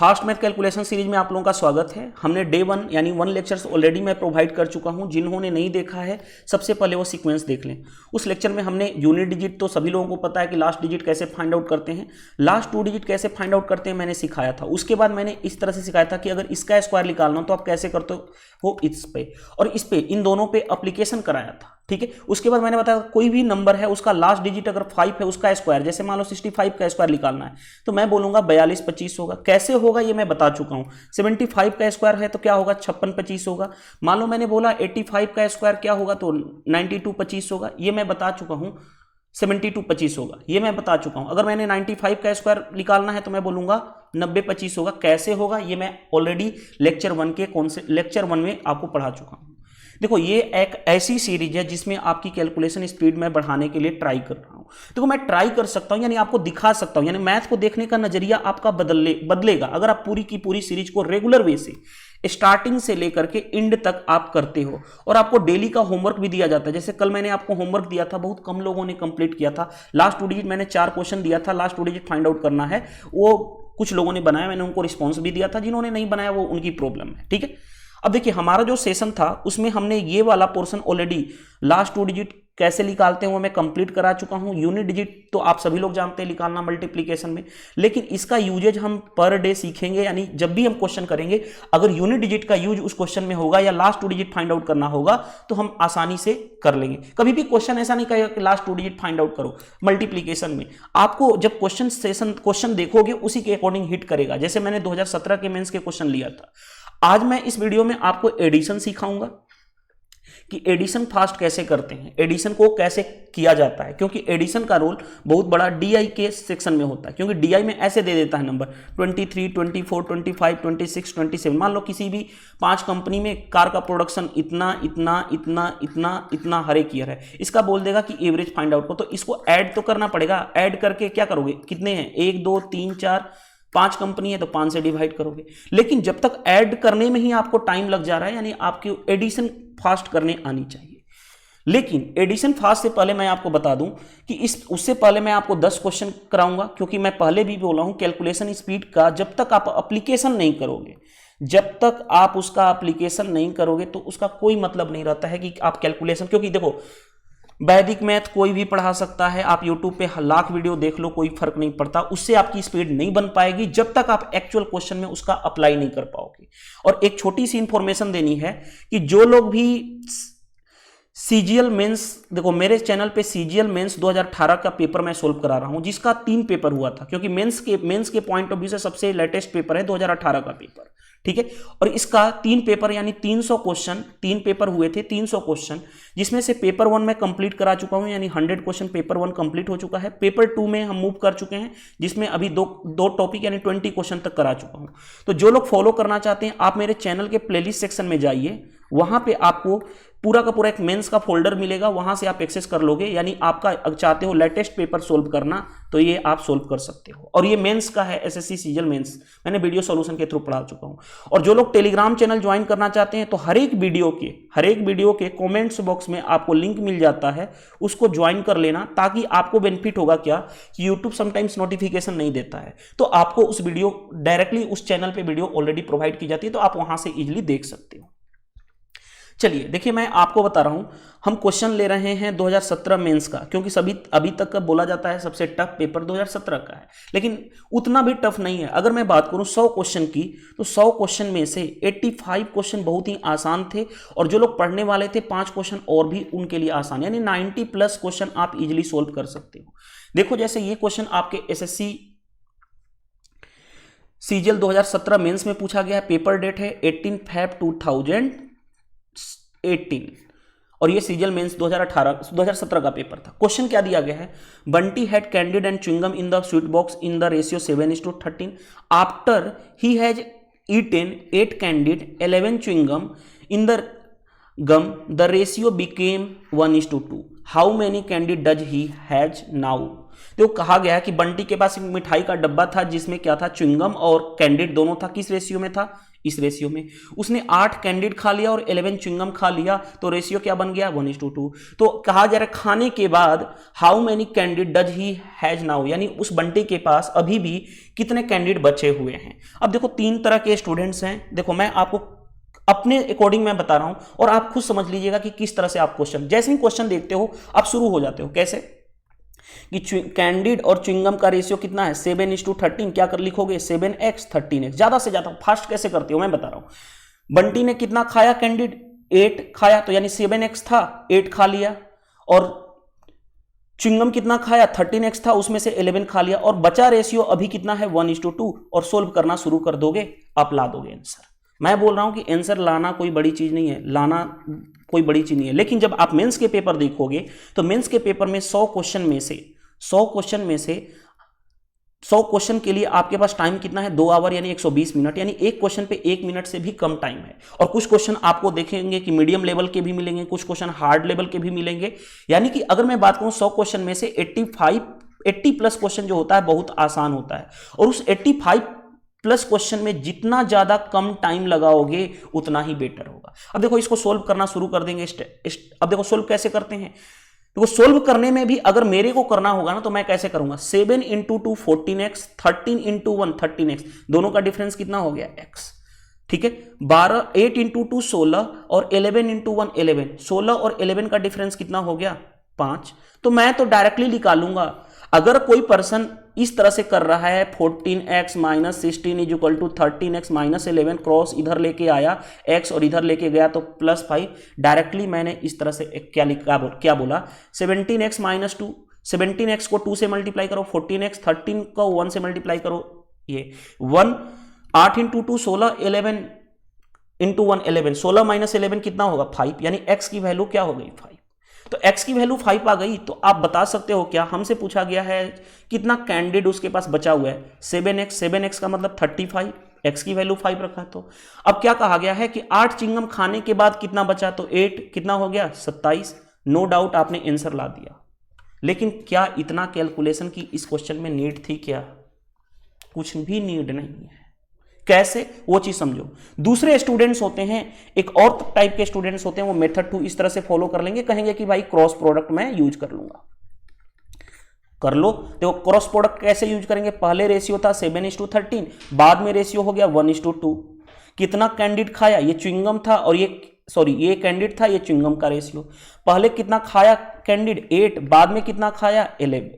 Fast math calculation series में आप लोगों का स्वागत है। हमने डे 1 यानी 1 लेक्चर्स ऑलरेडी मैं प्रोवाइड कर चुका हूं। जिन्होंने नहीं देखा है सबसे पहले वो सीक्वेंस देख लें। उस लेक्चर में हमने यूनिट डिजिट तो सभी लोगों को पता है कि लास्ट डिजिट कैसे फाइंड आउट करते हैं, लास्ट 2 डिजिट कैसे फाइंड आउट करते हैं मैंने सिखाया था। उसके बाद मैंने इस तरह से सिखाया था कि अगर इसका स्क्वायर निकालना हो तो आप कैसे करते हो, इस पे और इस पे, इन दोनों पे एप्लीकेशन कराया था। ठीक है, उसके बाद मैंने बताया कोई भी नंबर है उसका लास्ट डिजिट अगर 5 है उसका स्क्वायर, जैसे मान लो 65 का स्क्वायर निकालना है तो मैं बोलूंगा 42 25 होगा। कैसे होगा ये मैं बता चुका हूं। 75 का स्क्वायर है तो क्या होगा, 56 25 होगा। मान लो मैंने बोला 85 का स्क्वायर क्या होगा तो 92 25 होगा, ये मैं बता चुका हूं। 72 25 होगा, ये मैं बता चुका हूं। अगर मैंने 95 का स्क्वायर निकालना है तो मैं बोलूंगा 90 25 होगा। कैसे होगा ये मैं ऑलरेडी लेक्चर 1 में आपको पढ़ा चुका हूं। देखो ये एक ऐसी सीरीज है जिसमें आपकी कैलकुलेशन स्पीड में बढ़ाने के लिए ट्राई कर रहा हूं। देखो मैं ट्राई कर सकता हूं यानी आपको दिखा सकता हूं, यानी मैथ को देखने का नजरिया आपका बदलेगा अगर आप पूरी की पूरी सीरीज को रेगुलर वे से स्टार्टिंग से लेकर के एंड तक आप करते हो। और आपको डेली का होमवर्क भी दिया जाता है। जैसे कल मैंने आपको होमवर्क दिया था, बहुत कम लोगों ने कंप्लीट किया था। लास्ट 2 डिजिट मैंने 4 क्वेश्चन दिया था, लास्ट 2 डिजिट फाइंड आउट करना है। वो कुछ लोगों ने बनाया, मैंने उनको रिस्पॉन्स भी दिया था। जिन्होंने नहीं बनाया वो उनकी प्रॉब्लम है। ठीक है, अब देखिए हमारा जो सेशन था उसमें हमने ये वाला पोर्शन ऑलरेडी लास्ट 2 डिजिट कैसे निकालते हैं वो मैं कंप्लीट करा चुका हूं। यूनिट डिजिट तो आप सभी लोग जानते हैं निकालना मल्टीप्लिकेशन में, लेकिन इसका यूजेज हम पर डे सीखेंगे। यानी जब भी हम क्वेश्चन करेंगे अगर यूनिट डिजिट का यूज उस क्वेश्चन में होगा या लास्ट 2 डिजिट फाइंड आउट करना होगा तो हम आसानी से कर लेंगे। कभी भी क्वेश्चन ऐसा नहीं कहेगा कि लास्ट 2 डिजिट फाइंड आउट करो। मल्टीप्लिकेशन में आपको जब क्वेश्चन देखोगे उसी के अकॉर्डिंग हिट करेगा। जैसे मैंने 2017 के मेंस के क्वेश्चन लिया था। आज मैं इस वीडियो में आपको एडिशन सिखाऊंगा कि एडिशन फास्ट कैसे करते हैं, एडिशन को कैसे किया जाता है, क्योंकि एडिशन का रोल बहुत बड़ा डीआई के सेक्शन में होता है। क्योंकि डीआई में ऐसे दे देता है नंबर 23, 24, 25, 26, 27। मान लो किसी भी 5 कंपनी में कार का प्रोडक्शन इतना इतना इतना इतना इतना हर एक ईयर है, इसका बोल देगा कि एवरेज फाइंड आउट को, तो इसको ऐड तो करना पड़ेगा। ऐड करके क्या करोगे, कितने हैं 1 2 3 4 5 कंपनी है तो 5 से डिवाइड करोगे। लेकिन जब तक ऐड करने में ही आपको टाइम लग जा रहा है यानी आपकी एडिशन फास्ट करने आनी चाहिए। लेकिन एडिशन फास्ट से पहले मैं आपको बता दूं कि उससे पहले मैं आपको 10 क्वेश्चन कराऊंगा, क्योंकि मैं पहले भी बोला हूं कैलकुलेशन स्पीड का जब तक आप एप्लीकेशन नहीं करोगे, जब तक आप उसका एप्लीकेशन नहीं करोगे तो उसका कोई मतलब नहीं रहता है कि आप कैलकुलेशन, क्योंकि देखो वैदिक मैथ कोई भी पढ़ा सकता है, आप YouTube पे लाख वीडियो देख लो कोई फर्क नहीं पड़ता, उससे आपकी स्पीड नहीं बन पाएगी जब तक आप एक्चुअल क्वेश्चन में उसका अप्लाई नहीं कर पाओगे। और एक छोटी सी इंफॉर्मेशन देनी है कि जो लोग भी सीजीएल मेंस, देखो मेरे चैनल पे सीजीएल मेंस 2018 का पेपर मैं सोल्व करा रहा हूं, जिसका 3 पेपर हुआ था, क्योंकि मेंस के पॉइंट ऑफ व्यू से सबसे लेटेस्ट पेपर है 2018 का पेपर। ठीक है, और इसका 3 पेपर यानी 300 क्वेश्चन, 3 पेपर हुए थे 300 क्वेश्चन, जिसमें से पेपर 1 में कंप्लीट करा चुका हूं, यानी 100 क्वेश्चन पेपर 1 कंप्लीट हो चुका है। पेपर 2 में हम मूव कर चुके हैं, जिसमें अभी दो टॉपिक यानी 20 क्वेश्चन तक करा चुका हूं। तो जो लोग फॉलो करना चाहते हैं आप मेरे चैनल के प्लेलिस्ट सेक्शन में जाइए, वहां पे आपको पूरा का पूरा एक मेंस का फोल्डर मिलेगा, वहां से आप एक्सेस कर लोगे। यानी आपका चाहते हो लेटेस्ट पेपर सोल्व करना तो ये आप सोल्व कर सकते हो। और ये मेंस का है, एसएससी सीजीएल मेंस, मैंने वीडियो सॉल्यूशन के थ्रू पढ़ा चुका हूं। और जो लोग टेलीग्राम चैनल ज्वाइन करना चाहते हैं तो हर एक वीडियो के कमेंट्स बॉक्स में आपको लिंक मिल जाता है, उसको ज्वाइन कर लेना, ताकि आपको बेनिफिट होगा क्या कि यूट्यूब समटाइम्स नोटिफिकेशन नहीं देता है, तो आपको उस वीडियो डायरेक्टली उस चैनल पे वीडियो ऑलरेडी प्रोवाइड की जाती है, तो आप वहां से इजिली देख सकते हो। चलिए देखिए मैं आपको बता रहा हूं, हम क्वेश्चन ले रहे हैं 2017 मेंस का, क्योंकि अभी तक का बोला जाता है सबसे टफ पेपर 2017 का है, लेकिन उतना भी टफ नहीं है। अगर मैं बात करूं 100 क्वेश्चन की तो 100 क्वेश्चन में से 85 क्वेश्चन बहुत ही आसान थे, और जो लोग पढ़ने वाले थे 5 क्वेश्चन और भी उनके लिए आसान, यानी 90+ क्वेश्चन आप इजिली सोल्व कर सकते हो। देखो जैसे ये क्वेश्चन आपके एसएससी सीजीएल 2017 मेंस में पूछा गया है। पेपर डेट है 18 Feb 2018 और ये सीजीएल मेंस 2017 का पेपर था। क्वेश्चन क्या दिया गया है, Bunty had candies and chewing gum in the sweet box in the ratio 7:13 after he has eaten 8 candies 11 chewing gum in the gum the ratio became 1:2। How many candies does he has now. तो कहा गया है कि बंटी के पास एक मिठाई का डब्बा था जिसमें क्या था, च्युइंगम और कैंडिड दोनों था, किस रेशियो में था, इस रेशियो में। उसने 8 कैंडिड खा लिया और 11 च्युइंगम खा लिया, तो रेशियो क्या बन गया 1:2। तो कहा जा रहा है खाने के बाद how many candies does he has now, यानी उस बंटी के पास अभी भी कितने कैंडिड बचे हुए हैं। अब देखो 3 तरह के स्टूडेंट्स हैं, देखो मैं आपको अपने अकॉर्डिंग मैं बता रहा हूं और आप खुद समझ लीजिएगा कि किस तरह से आप क्वेश्चन, जैसे ही क्वेश्चन देखते हो आप शुरू हो जाते हो कैसे कि कैंडिड और च्युइंगम का रेशियो कितना है 7:13, क्या कर लिखोगे 7x 13x। ज्यादा से ज्यादा फास्ट कैसे करते हो मैं बता रहा हूं। बंटी ने कितना खाया कैंडिड 8 खाया, तो यानी 7x था 8 खा लिया, और च्युइंगम कितना खाया 13x था, उसमें से 11 खा लिया, और बचा रेशियो अभी कितना है 1:2, और सोल्व करना शुरू कर दोगे आप ला दोगे आंसर। मैं बोल रहा हूं कि आंसर लाना कोई बड़ी चीज नहीं है, लाना कोई बड़ी चीज नहीं है, लेकिन जब आप मेंस के पेपर देखोगे तो मेंस के पेपर में 100 क्वेश्चन में से 100 क्वेश्चन के लिए आपके पास टाइम कितना है 2 आवर यानी 120 मिनट, यानी एक क्वेश्चन पे 1 मिनट से भी कम टाइम है। और कुछ क्वेश्चन आपको देखेंगे कि मीडियम लेवल के भी मिलेंगे, कुछ क्वेश्चन हार्ड लेवल के भी मिलेंगे, यानी कि अगर मैं बात करूं 100 क्वेश्चन में से 80 प्लस क्वेश्चन जो होता है बहुत आसान होता है, और उस 85 प्लस क्वेश्चन में जितना ज्यादा कम टाइम लगाओगे उतना ही बेटर होगा। अब देखो इसको सोल्व करना शुरू कर देंगे। अब देखो सोल्व कैसे करते हैं, तो सोल्व करने में भी अगर मेरे को करना होगा ना तो मैं कैसे करूंगा 7 × 2 14x, 13 × 1 13x, दोनों का डिफरेंस कितना हो गया x, ठीक है। 8 × 2 16 और 11 × 1 11, 16 और 11 का डिफरेंस कितना हो गया 5। तो मैं तो डायरेक्टली निकालूंगा। अगर कोई पर्सन इस तरह से कर रहा है 14x - 16 = 13x - 11, क्रॉस इधर लेके आया x और इधर लेके गया तो +5, डायरेक्टली मैंने इस तरह से क्या बोला 17x - 2, 17x को 2 से मल्टीप्लाई करो, 14x 13 को 1 से मल्टीप्लाई करो, ये 1, 8 × 2 16, 11 × 1 11, 16 - 11 कितना होगा 5, यानी x की वैल्यू क्या हो गई 5। तो x की वैल्यू 5 आ गई, तो आप बता सकते हो क्या, हमसे पूछा गया है कितना कैंडिड उसके पास बचा हुआ है 7x का मतलब 35, x की वैल्यू 5 रखा। तो अब क्या कहा गया है कि 8 चिंगम खाने के बाद कितना बचा, तो 8 कितना हो गया 27। नो डाउट आपने आंसर ला दिया, लेकिन क्या इतना कैलकुलेशन की इस क्वेश्चन में नीड थी क्या, कुछ भी नीड नहीं है। कैसे वो चीज समझो। दूसरे स्टूडेंट्स होते हैं, एक और टाइप के स्टूडेंट्स होते हैं, वो मेथड 2 इस तरह से फॉलो कर लेंगे, कहेंगे कि भाई क्रॉस प्रोडक्ट मैं यूज कर लूंगा। कर लो, देखो क्रॉस प्रोडक्ट कैसे यूज करेंगे, पहले रेशियो था 7:13, बाद में रेशियो हो गया 1:2। कितना कैंडिड खाया, ये च्युइंगम था और ये कैंडिड था, ये च्युइंगम का रेशियो। पहले कितना खाया कैंडिड 8, बाद में कितना खाया 11,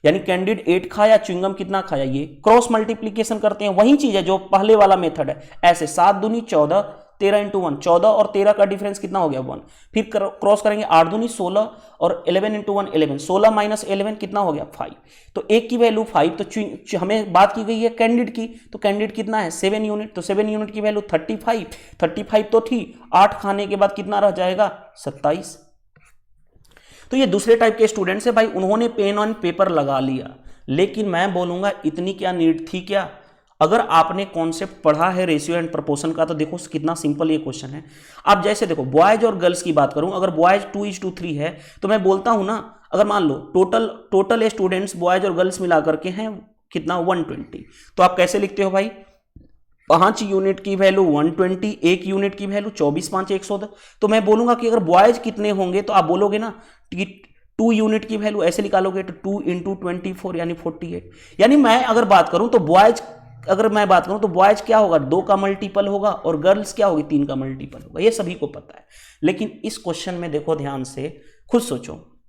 यानी कैंडिड 8 खाया, च्युइंगम कितना खाया, ये क्रॉस मल्टीप्लीकेशन करते हैं, वही चीज है जो पहले वाला मेथड है। ऐसे 7 दूनी 14, 13 × 1 14 और 13 का डिफरेंस कितना हो गया 1, फिर क्रॉस करेंगे 8 दूनी 16 और 11 × 1 11, 16 - 11 कितना हो गया 5। तो एक की वैल्यू 5, तो हमें बात की गई है कैंडिड की, तो कैंडिड कितना है 7 यूनिट, तो 7 यूनिट की वैल्यू 35 तो थी, 8 खाने के बाद कितना रह जाएगा 27। तो ये दूसरे टाइप के स्टूडेंट्स है भाई, उन्होंने पेन ऑन पेपर लगा लिया, लेकिन मैं बोलूंगा इतनी क्या नीड थी क्या। अगर आपने कॉन्सेप्ट पढ़ा है रेशियो एंड प्रोपोर्शन का तो देखो कितना सिंपल ये क्वेश्चन है। आप जैसे देखो बॉयज और गर्ल्स की बात करूं, अगर बॉयज 2:3 है तो मैं बोलता हूं ना, अगर मान लो टोटल स्टूडेंट्स बॉयज और गर्ल्स मिला करके हैं कितना 120, तो आप कैसे लिखते हो भाई 5 यूनिट की वैल्यू 120, 1 यूनिट की वैल्यू 24 5 110। तो मैं बोलूंगा कि अगर बॉयज कितने होंगे तो आप बोलोगे ना कि 2 यूनिट की वैल्यू ऐसे निकालोगे तो 2 × 24 यानी 48। यानी मैं अगर बात करूं तो बॉयज क्या होगा 2 का मल्टीपल होगा और गर्ल्स क्या होगी 3 का मल्टीपल होगा, ये सभी को पता है। लेकिन इस क्वेश्चन में देखो ध्यान से, खुद सोचो,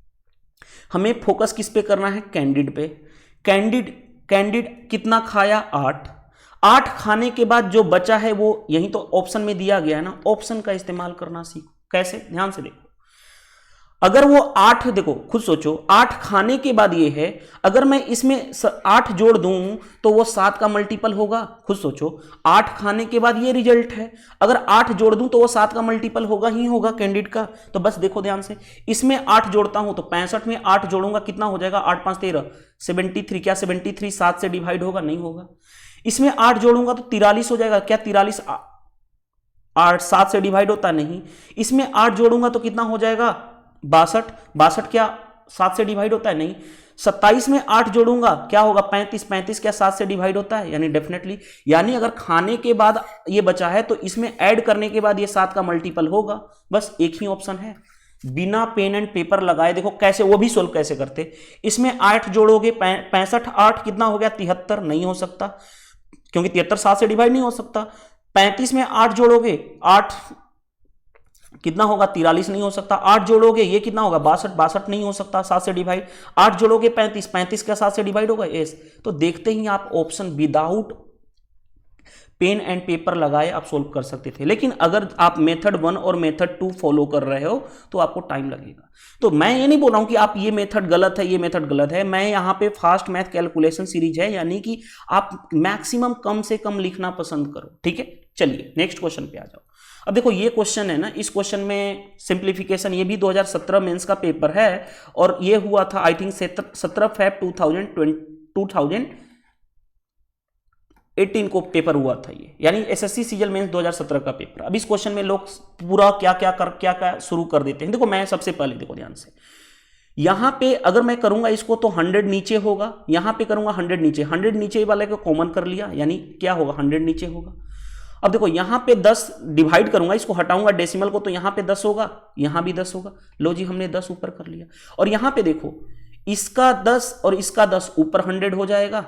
हमें फोकस किस पे करना है कैंडिड पे। कैंडिड कितना खाया 8 खाने के बाद जो बचा है वो यही तो ऑप्शन में दिया गया है ना, ऑप्शन का इस्तेमाल करना सीखो। कैसे, ध्यान से देखो, अगर वो 8, देखो खुद सोचो 8 खाने के बाद ये है, अगर मैं इसमें 8 जोड़ दूं तो वो 7 का मल्टीपल होगा। खुद सोचो 8 खाने के बाद ये रिजल्ट है, अगर 8 जोड़ दूं तो वो 7 का मल्टीपल होगा ही होगा कैंडिड का। तो बस देखो ध्यान से, इसमें 8 जोड़ता हूं तो 65 में 8 जोड़ूंगा कितना हो जाएगा 8 5 13 73। क्या 73 7 से डिवाइड होगा, नहीं होगा। इसमें 8 जोड़ूंगा तो 43 हो जाएगा, क्या 43 8 7 से डिवाइड होता नहीं। इसमें 8 जोड़ूंगा तो कितना हो जाएगा 62 क्या 7 से डिवाइड होता है? नहीं। 27 में 8 जोड़ूंगा क्या होगा? 35। 35 क्या 7 से डिवाइड होता है? यानी डेफिनेटली, यानी अगर खाने के बाद ये बचा है तो इसमें ऐड करने के बाद ये 7 का मल्टीपल होगा। बस एक ही ऑप्शन है, बिना पेन एंड पेपर लगाए। देखो कैसे, वो भी सोल्व कैसे करते। इसमें 8 जोड़ोगे, 65 8 कितना हो गया? 73। नहीं हो सकता, क्योंकि 73 7 से डिवाइड नहीं हो सकता। 35 में 8 जोड़ोगे, 8 कितना होगा? 43। नहीं हो सकता। 8 जोड़ोगे, ये कितना होगा? 62। 62 नहीं हो सकता 7 से डिवाइड। 8 जोड़ोगे 35। 35 क्या 7 से डिवाइड होगा? यस। तो देखते ही आप option without pen and paper लगाए आप सोल्व कर सकते थे। लेकिन अगर आप मेथड 1 और मेथड 2 फॉलो कर रहे हो तो आपको टाइम लगेगा। तो मैं ये नहीं बोल रहा हूं कि आप ये मेथड गलत है, ये मेथड गलत है। मैं यहां पे फास्ट मैथ कैलकुलेशन सीरीज है, यानी कि आप मैक्सिमम कम से कम लिखना पसंद करो। ठीक है, चलिए नेक्स्ट क्वेश्चन पे आ जाओ। अब देखो ये क्वेश्चन है ना, इस क्वेश्चन में सिंप्लीफिकेशन, ये भी 2017 मेंस का पेपर है और ये हुआ था आई थिंक 17 फेब 2018 को पेपर हुआ था ये, यानी एसएससी सीजल मेंस 2017 का पेपर। अब इस क्वेश्चन में लोग पूरा क्या शुरू कर देते हैं। देखो मैं सबसे पहले, देखो ध्यान से, यहां पे अगर मैं करूंगा इसको तो 100 नीचे होगा, यहां पे करूंगा 100 नीचे। 100 नीचे वाले को कॉमन कर लिया, यानी क्या होगा? 100 नीचे होगा। अब देखो यहां पे 10 डिवाइड करूंगा, इसको हटाऊंगा डेसिमल को, तो यहां पे 10 होगा, यहां भी 10 होगा। लो जी, हमने 10 ऊपर कर लिया। और यहां पे देखो, इसका 10 और इसका 10 ऊपर 100 हो जाएगा,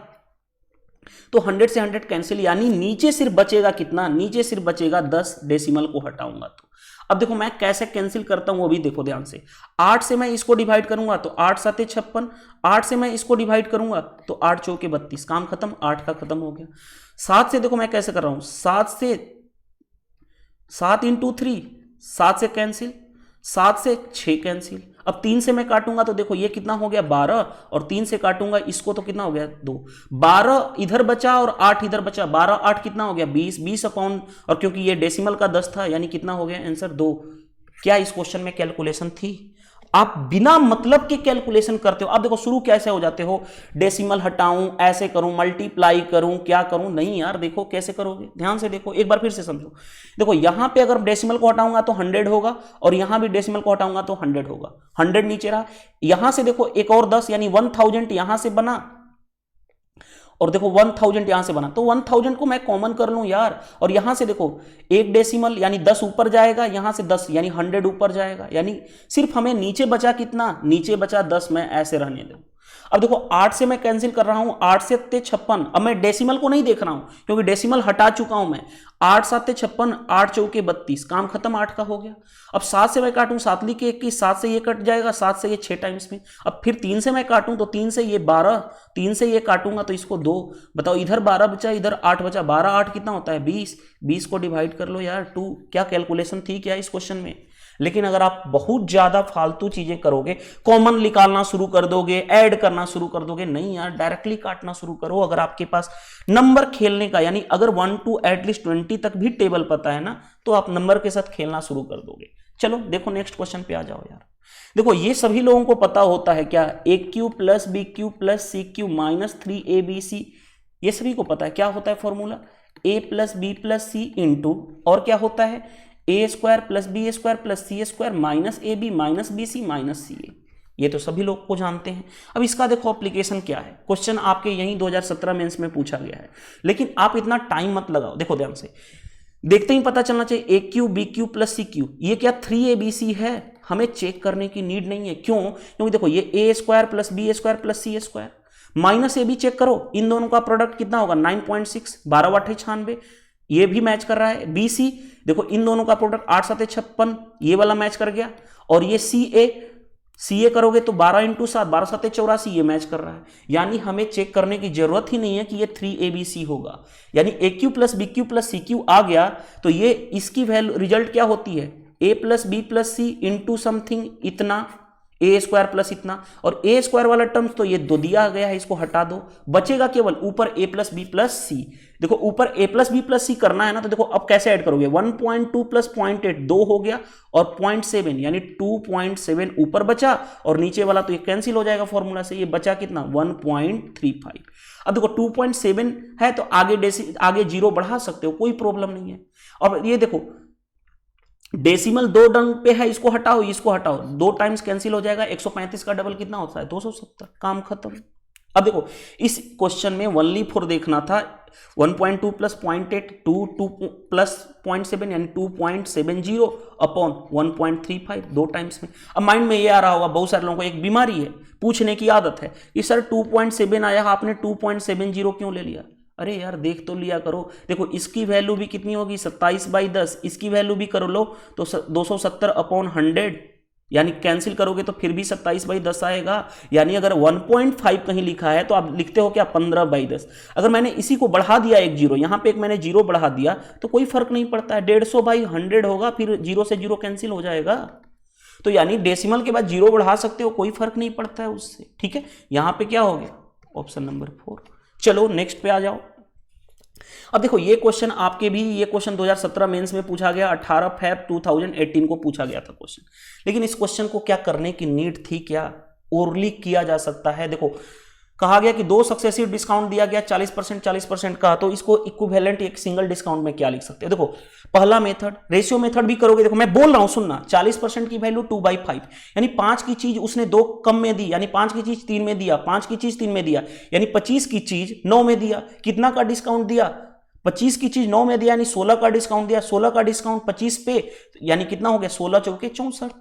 तो 100 से 100 कैंसिल, यानी नीचे सिर्फ बचेगा कितना? नीचे सिर्फ बचेगा 10, डेसिमल को हटाऊंगा तो। अब देखो मैं कैसे कैंसिल करता हूं वो भी देखो ध्यान से। 8 से मैं इसको डिवाइड करूंगा तो 8 7 56। 8 से मैं इसको डिवाइड करूंगा तो 8 चौके 32, काम खत्म, 8 का खत्म हो गया। 7 से देखो मैं कैसे कर रहा हूं, 7 इंटू 3, 7 से कैंसिल, 7 से 6 कैंसिल। अब 3 से मैं काटूंगा तो देखो ये कितना हो गया? 12, और 3 से काटूंगा इसको तो कितना हो गया? 2। 12 इधर बचा और 8 इधर बचा, 12 8 कितना हो गया? 20। 20 अपॉन, और क्योंकि ये डेसिमल का 10 था, यानी कितना हो गया आंसर? 2। क्या इस क्वेश्चन में कैलकुलेशन थी? आप बिना मतलब के कैलकुलेशन करते हो। अब देखो शुरू कैसे हो जाते हो, डेसिमल हटाऊं, ऐसे करूं, मल्टीप्लाई करूं, क्या करूं? नहीं यार, देखो कैसे करोगे, ध्यान से देखो, एक बार फिर से समझो। देखो यहां पे अगर डेसिमल को हटाऊंगा तो 100 होगा, और यहां भी डेसिमल को हटाऊंगा तो 100 होगा। 100 नीचे रहा, यहां से देखो एक और 10, यानी 1000 यहां से बना, और देखो 1000 यहां से बना, तो 1000 को मैं कॉमन कर लूं यार। और यहां से देखो एक डेसिमल, यानी 10 ऊपर जाएगा, यहां से 10 यानी 100 ऊपर जाएगा, यानी सिर्फ हमें नीचे बचा कितना? नीचे बचा 10। मैं ऐसे रहने दूं। अब देखो 8 से मैं कैंसिल कर रहा हूं, 8 से 56। अब मैं डेसिमल को नहीं देख रहा हूं क्योंकि डेसिमल हटा चुका हूं मैं। 8 7 56, 8 चौके 32, काम खत्म, 8 का हो गया। अब 7 से मैं काटूं, 7 लिखे 21, 7 से ये कट जाएगा, 7 से ये 6 टाइम्स में। अब फिर 3 से मैं काटूं तो 3 से ये 12, 3 से ये काटूंगा तो इसको 2। बताओ इधर 12 बचा, इधर 8 बचा, 12 8 कितना होता है? 20। 20 को डिवाइड कर लो यार 2। क्या कैलकुलेशन थी क्या इस क्वेश्चन में? लेकिन अगर आप बहुत ज्यादा फालतू चीजें करोगे, कॉमन निकालना शुरू कर दोगे, ऐड करना शुरू कर दोगे, नहीं यार, डायरेक्टली काटना शुरू करो। अगर आपके पास नंबर खेलने का, यानी अगर 1 to एटलीस्ट 20 तक भी टेबल पता है ना, तो आप नंबर के साथ खेलना शुरू कर दोगे। चलो देखो नेक्स्ट क्वेश्चन पे आ जाओ यार। देखो ये सभी लोगों को पता होता है क्या? A cube plus B cube plus C cube minus 3abc, ये सभी को पता है क्या होता है formula? a plus B plus C into, और क्या होता है? A square plus B square plus C square minus A B minus B C minus C A. ये तो सभी लोग को जानते हैं। अब इसका देखो एप्लीकेशन क्या है। क्वेश्चन आपके यही 2017 मेंस में पूछा गया है, लेकिन आप इतना टाइम मत लगाओ। देखो ध्यान से देखते ही पता चलना चाहिए, A cube B cube plus C cube, ये क्या 3abc है? हमें चेक करने की नीड नहीं है। क्यों? क्योंकि देखो ये A square plus B square plus C square minus A B check करो, इन दोनों का प्रोडक्ट कितना होगा? 9.6, 12 8 96, ये भी मैच कर रहा है। बी सी देखो, इन दोनों का प्रोडक्ट 8 7 56, ये वाला मैच कर गया। और ये सी ए करोगे तो 12 इंटू 7, 12 7 84, ये मैच कर रहा है। यानी हमें चेक करने की जरूरत ही नहीं है कि ये 3abc होगा। यानी A cube plus B cube plus C cube आ गया तो ये इसकी वैल्यू रिजल्ट क्या होती है? A plus B plus C into something इतना, ए स्क्वायर प्लस इतना, और ए स्क्वायर वाला टर्म्स तो ये दो दिया गया है, इसको हटा दो, बचेगा केवल ऊपर ए प्लस बी प्लस सी। देखो ऊपर ए प्लस बी प्लस सी करना है ना, तो देखो अब कैसे ऐड करोगे? 1.2 प्लस 0.8, 2 हो गया, और 0.7 यानी 2.7 ऊपर बचा, और नीचे वाला तो ये कैंसिल हो जाएगा फॉर्मूला से, ये बचा कितना? 1.35। अब देखो 2.7 है तो आगे 0 बढ़ा सकते हो, कोई प्रॉब्लम नहीं है। अब ये देखो डेसिमल 2 अंक पे है, इसको हटाओ, इसको हटाओ, 2 टाइम्स कैंसिल हो जाएगा, 135 का डबल कितना होता है 270, काम खत्म। अब देखो इस क्वेश्चन में ओनली फॉर देखना था 1.2 प्लस 0.8 2 प्लस 0.7 यानी 2.70 अपॉन 1.35 2 टाइम्स में। अब माइंड में ये आ रहा होगा बहुत सारे लोगों को एक बीमारी है, पूछने की आदत है कि सर 2.7 आया, आपने 2.70 क्यों ले लिया? अरे यार देख तो लिया करो, देखो इसकी वैल्यू भी कितनी होगी 27/10, इसकी वैल्यू भी कर लो तो 270 अपॉन 100, यानी कैंसिल करोगे तो फिर भी 27/10 आएगा। यानी अगर 1.5 कहीं लिखा है तो आप लिखते हो क्या 15/10। अगर मैंने इसी को बढ़ा दिया एक जीरो, यहां पे एक मैंने जीरो बढ़ा दिया तो कोई फर्क नहीं पड़ता है, 150/100 होगा, फिर जीरो से जीरो कैंसिल हो जाएगा। तो यानी डेसिमल के बाद जीरो बढ़ा सकते हो, कोई फर्क नहीं पड़ता है उससे, ठीक है। यहां पे क्या हो गया ऑप्शन नंबर 4। चलो नेक्स्ट पे आ जाओ। अब देखो ये क्वेश्चन आपके भी, ये क्वेश्चन 2017 मेंस में पूछा गया, 18 फरवरी 2018 को पूछा गया था क्वेश्चन। लेकिन इस क्वेश्चन को क्या करने की नीड थी, क्या ओरली किया जा सकता है? देखो कहा गया कि 2 सक्सेसिव डिस्काउंट दिया गया 40% 40% का, तो इसको इक्विवेलेंट एक सिंगल डिस्काउंट में क्या लिख सकते हैं? देखो पहला मेथड रेशियो मेथड भी करोगे, देखो मैं बोल रहा हूं सुनना, 40% की वैल्यू 2/5 यानी 5 की चीज उसने 2 कम में दी, यानी 5 की चीज 3 में दिया, 5 की चीज 3 में दिया, यानी 25 की चीज 9 में दिया। कितना का डिस्काउंट दिया? 25 की चीज 9 में दिया, यानी 16 का डिस्काउंट दिया, 16 का डिस्काउंट 25 पे, यानी कितना हो गया 16 चौके 64।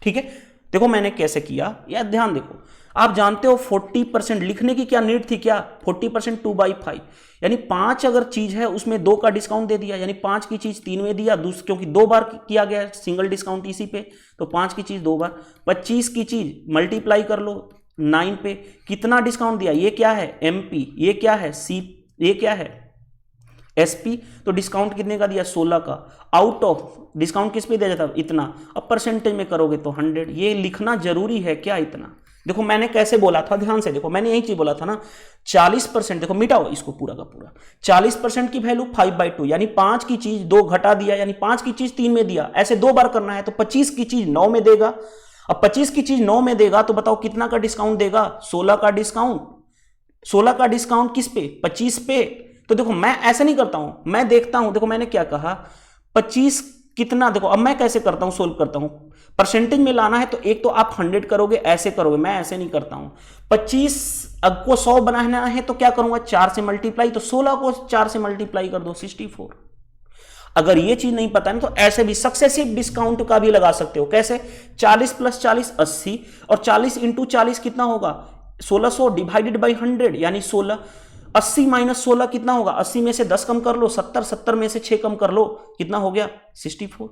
ठीक है, देखो मैंने कैसे किया या ध्यान देखो, आप जानते हो 40% लिखने की क्या नीड थी, क्या 40% 2/5 यानी 5 अगर चीज है उसमें 2 का डिस्काउंट दे दिया, यानी 5 की चीज 3 में दिया, क्योंकि 2 बार किया गया सिंगल डिस्काउंट इसी पे, तो 5 की चीज 2 बार, 25 की चीज मल्टीप्लाई कर लो 9 पे, कितना डिस्काउंट दिया? ये क्या है MP, ये क्या है C, ये क्या है SP, तो डिस्काउंट कितने का दिया 16 का, आउट ऑफ डिस्काउंट किस पे दिया जाता है इतना, अब परसेंटेज में करोगे तो 100। ये लिखना जरूरी है क्या इतना? देखो मैंने कैसे बोला था, ध्यान से देखो, मैंने यही चीज बोला था ना 40%, देखो मिटाओ इसको पूरा का पूरा, 40% की वैल्यू 5/2 यानी 5 की चीज 2 घटा दिया, यानी 5 की चीज 3 में दिया, ऐसे 2 बार करना है, तो 25 की चीज 9 में देगा। अब 25 की चीज 9 में देगा तो बताओ कितना का डिस्काउंट देगा? 16 का डिस्काउंट। 16 का डिस्काउंट किस पे? 25 पे। तो देखो मैं ऐसे नहीं करता हूं, मैं देखता हूं, देखो मैंने क्या कहा 25 कितना, देखो अब मैं कैसे करता हूं, सोल्व करता हूं, परसेंटेज में लाना है तो एक तो आप 100 करोगे, ऐसे करोगे, मैं ऐसे नहीं करता हूं। 25 को 100 बनाना है तो क्या करूंगा 4 से मल्टीप्लाई, तो 16 को 4 से मल्टीप्लाई कर दो 64। अगर ये चीज नहीं पता है तो ऐसे भी सक्सेसिव डिस्काउंट का भी लगा सकते हो, कैसे 40 + 40 80 और 40 × 40 कितना होगा 1600 डिवाइडेड बाई 100 यानी 16, 80 - 16 कितना होगा, 80 में से 10 कम कर लो 70, 70 में से 6 कम कर लो कितना हो गया 64।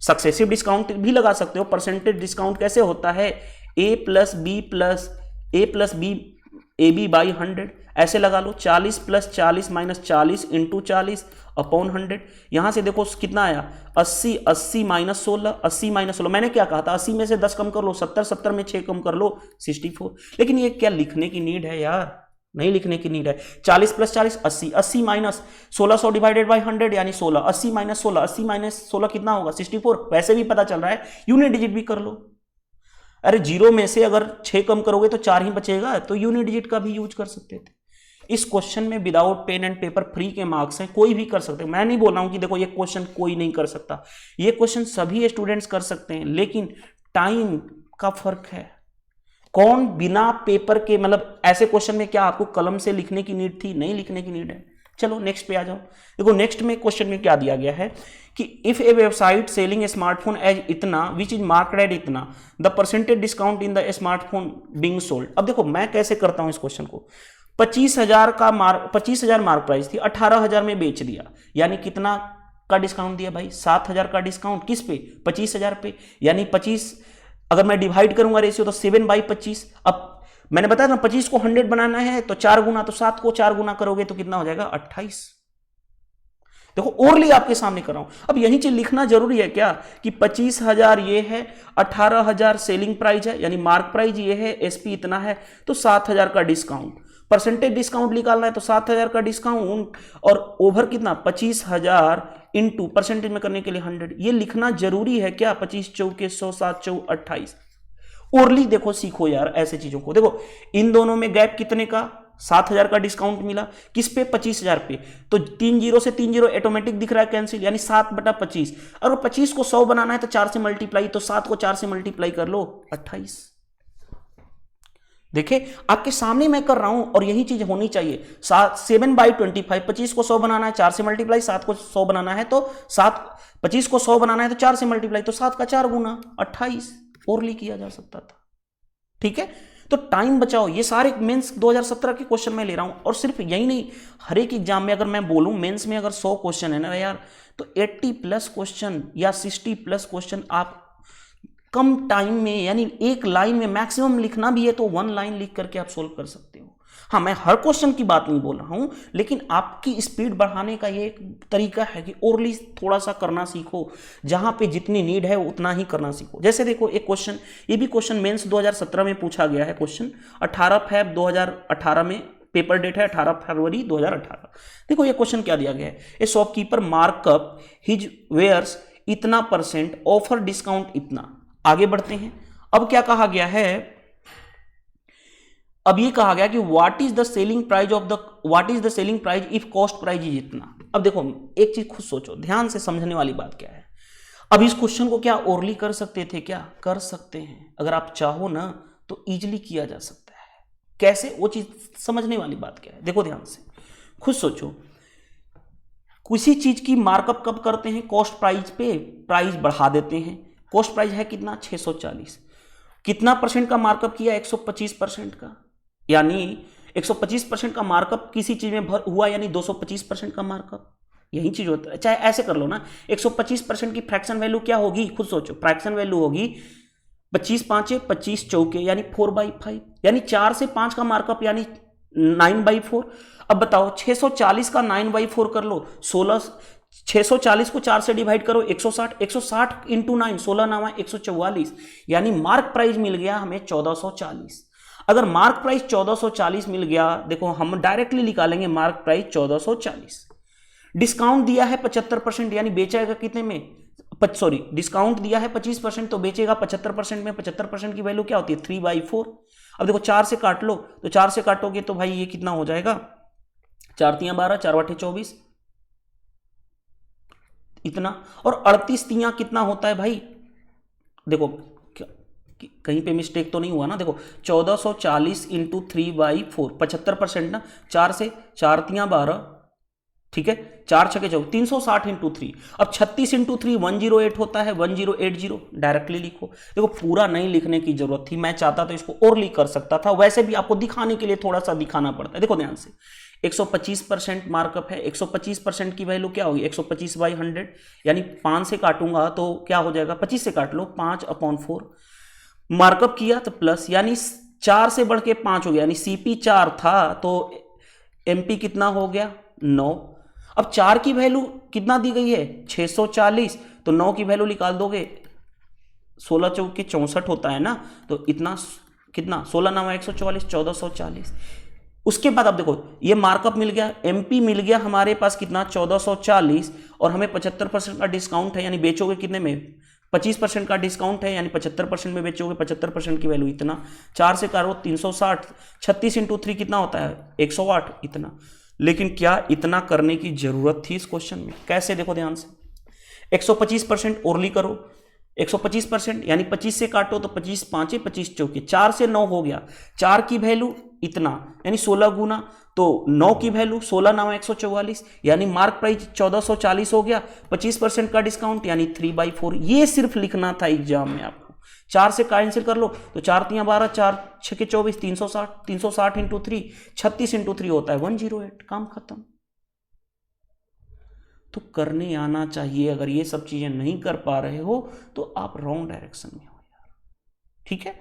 सक्सेसिव डिस्काउंट भी लगा सकते हो, परसेंटेज डिस्काउंट कैसे होता है A + B AB बाई 100, ऐसे लगा लो 40 + 40 - 40 × 40 अपॉन 100। यहां से देखो कितना आया 80 - 16 80 - 16, मैंने क्या कहा था 80 में से 10 कम कर लो 70, 70 में 6 कम कर लो 64। लेकिन ये क्या लिखने की नीड है यार, नहीं लिखने की नीड है। 40 + 40 80, 80 - 1600 डिवाइडेड बाई 100 यानी 16, 80 - 16, 80 - 16 कितना होगा 64। वैसे भी पता चल रहा है, यूनिट डिजिट भी कर लो। अरे जीरो में से अगर 6 कम करोगे तो 4 ही बचेगा, तो यूनिट डिजिट का भी यूज कर सकते थे। इस क्वेश्चन में without pen and paper free के मार्क्स हैं, कोई भी कर सकते हैं। मैं नहीं बोल रहा हूं कि देखो ये क्वेश्चन कोई नहीं कर सकता, ये क्वेश्चन सभी स्टूडेंट्स कर सकते हैं, लेकिन टाइम का फर्क है। कौन बिना पेपर के, मतलब ऐसे क्वेश्चन में क्या आपको कलम से लिखने की नीड थी? नहीं लिखने की नीड है। चलो नेक्स्ट पे आ जाओ। देखो नेक्स्ट में क्वेश्चन में क्या दिया गया है कि if a website selling a smartphone as इतना विच इज मार्क्ड एट इतना, the percentage discount in the smartphone being sold. अब देखो मैं कैसे करता हूं इस क्वेश्चन को, 25,000 मार्क प्राइस थी, 18,000 में बेच दिया, यानी कितना का डिस्काउंट दिया भाई 7,000 का डिस्काउंट, किस पे 25,000 पे, यानी 25 अगर मैं डिवाइड करूंगा रेशियो तो 7/25। अब मैंने बताया ना 25 को 100 बनाना है तो 4 गुना, तो 7 को 4 गुना करोगे तो कितना हो जाएगा 28। देखो ओरली आपके सामने कर रहा हूं। अब यही चीज लिखना जरूरी है क्या कि 25,000 ये है, 18,000 सेलिंग प्राइस है यानी मार्क प्राइस ये है, SP इतना है, तो 7,000 का डिस्काउंट, परसेंटेज डिस्काउंट निकालना है तो 7,000 का डिस्काउंट और ओवर कितना 25,000 इंटू परसेंटेज में करने के लिए 100। ये लिखना जरूरी है क्या 25 चौके 100 7 चौ 28। ओरली देखो सीखो यार ऐसे चीजों को। देखो इन दोनों में गैप कितने का 7,000 का डिस्काउंट मिला किस पे 25,000 पे, तो 3 जीरो से 3 जीरो ऑटोमेटिक दिख रहा है कैंसिल, यानी 7/25। अगर 25 को 100 बनाना है तो 4 से मल्टीप्लाई, तो 7 को 4 से मल्टीप्लाई कर लो 28। देखिए आपके सामने मैं कर रहा हूं और यही चीज होनी चाहिए। 7/25, 25 को 100 बनाना है 4 से मल्टीप्लाई, 7 को 100 बनाना है तो 25 को 100 बनाना है तो 4 से मल्टीप्लाई, तो 7 का 4 गुना 28 ओरली किया जा सकता था। ठीक है, तो टाइम बचाओ। ये सारे मेंस 2017 के क्वेश्चन मैं ले रहा हूं, और सिर्फ यही नहीं, हर एक एग्जाम में अगर मैं बोलूं मेंस में अगर 100 क्वेश्चन है ना यार, तो 80+ क्वेश्चन या 60+ क्वेश्चन आप कम टाइम में, यानी एक लाइन में मैक्सिमम लिखना भी है तो 1 लाइन लिख करके आप सोल्व कर सकते हो। हाँ, मैं हर क्वेश्चन की बात नहीं बोल रहा हूं, लेकिन आपकी स्पीड बढ़ाने का ये एक तरीका है कि ओरली थोड़ा सा करना सीखो, जहां पे जितनी नीड है उतना ही करना सीखो। जैसे देखो एक क्वेश्चन, ये भी क्वेश्चन मेंस 2017 में पूछा गया है, क्वेश्चन 18 फरवरी 2018 में, पेपर डेट है 18 फरवरी 2018। देखो ये क्वेश्चन क्या दिया गया है, a shopkeeper markup his wares इतना परसेंट, ऑफर डिस्काउंट इतना। आगे बढ़ते हैं, अब क्या कहा गया है, अब ये कहा गया कि what is the selling price if cost price is इतना। अब देखो एक चीज खुद सोचो, ध्यान से समझने वाली बात क्या है। अब इस क्वेश्चन को क्या ओरली कर सकते थे, क्या कर सकते हैं, अगर आप चाहो ना तो इजीली किया जा सकता है। कैसे, वो चीज समझने वाली बात क्या है, देखो ध्यान से खुद सोचो। किसी चीज की मार्कअप कब करते हैं, कॉस्ट प्राइस पे प्राइस बढ़ा देते हैं। कॉस्ट प्राइस है कितना 640, कितना परसेंट का मार्कअप किया 125% का, यानी 125% का मार्कअप किसी चीज में हुआ, यानी 225% का मार्कअप। यही चीज होता है, चाहे ऐसे कर लो ना, 125% की फ्रैक्शन वैल्यू क्या होगी, खुद सोचो, फ्रैक्शन वैल्यू होगी 25 5 25 चौके, यानी 4/5, यानी 4 से 5 का मार्कअप यानी 9/4। अब बताओ 640 का 9/4 कर लो, 640 को 4 से डिवाइड करो 160, 160 इंटू 9, 16 9 144, यानी मार्क प्राइस मिल गया हमें 1440। अगर मार्क प्राइस 1440 मिल गया, देखो हम डायरेक्टली निकालेंगे मार्क प्राइस 1440। डिस्काउंट दिया है 75%, यानी बेचेगा कितने में, सॉरी डिस्काउंट दिया है 25%, तो बेचेगा 75% में। 75% की वैल्यू क्या होती है 3/4। अब देखो 4 से काट लो, तो 4 से काटोगे तो भाई ये कितना हो जाएगा, 4 3 12, 4 8 24 इतना, और 38 तियां कितना होता है भाई, देखो कहीं पे मिस्टेक तो नहीं हुआ ना, देखो 1440 इंटू 3/4, 75% ना, 4 से 4 तियां 12, ठीक है, 4 छके 4, 360 इंटू 3। अब 36 इंटू 3 108 होता है, 1080 डायरेक्टली लिखो। देखो पूरा नहीं लिखने की जरूरत थी, मैं चाहता तो इसको और लिख कर सकता था, वैसे भी आपको दिखाने के लिए थोड़ा सा दिखाना पड़ता है। देखो ध्यान से 125% मार्कअप है, 125% की वैल्यू क्या होगी 125/100, यानी 5 से काटूंगा तो क्या हो जाएगा, 25 से काट लो 5/4, मार्कअप किया तो प्लस, यानी 4 से बढ़ के 5 हो गया, यानी CP 4 था तो MP कितना हो गया 9। अब 4 की वैल्यू कितना दी गई है 640, तो 9 की वैल्यू निकाल दोगे 16 चौके 64 होता है ना, तो इतना कितना 16 9 144, 1440। उसके बाद अब देखो ये मार्कअप मिल गया, MP मिल गया हमारे पास कितना 1440, और हमें 75% का डिस्काउंट है, यानी बेचोगे कितने में 25% का डिस्काउंट है, यानी 75% में बेचोगे, 75% की वैल्यू इतना, 4 से करो 360, 36 इंटू 3 कितना होता है 108 इतना। लेकिन क्या इतना करने की जरूरत थी इस क्वेश्चन में, कैसे, देखो ध्यान से 125% ओरली करो, 125% यानी 25 से काटो तो 25 5 25 चौके, 4 से 9 हो गया, 4 की वैल्यू इतना, यानी 16 गुना, तो 9 की वैल्यू 16 9 144, यानी मार्क प्राइस 1440 हो गया, 25% का डिस्काउंट यानी 3/4। ये सिर्फ लिखना था एग्जाम में आपको। 4 से कैंसिल कर लो तो 4 3 12, 4 6 24, 360, 360 इंटू 3, 36 इंटू 3 होता है 108, काम खत्म। तो करने आना चाहिए, अगर ये सब चीजें नहीं कर पा रहे हो तो आप रॉन्ग डायरेक्शन में हो यार, ठीक है।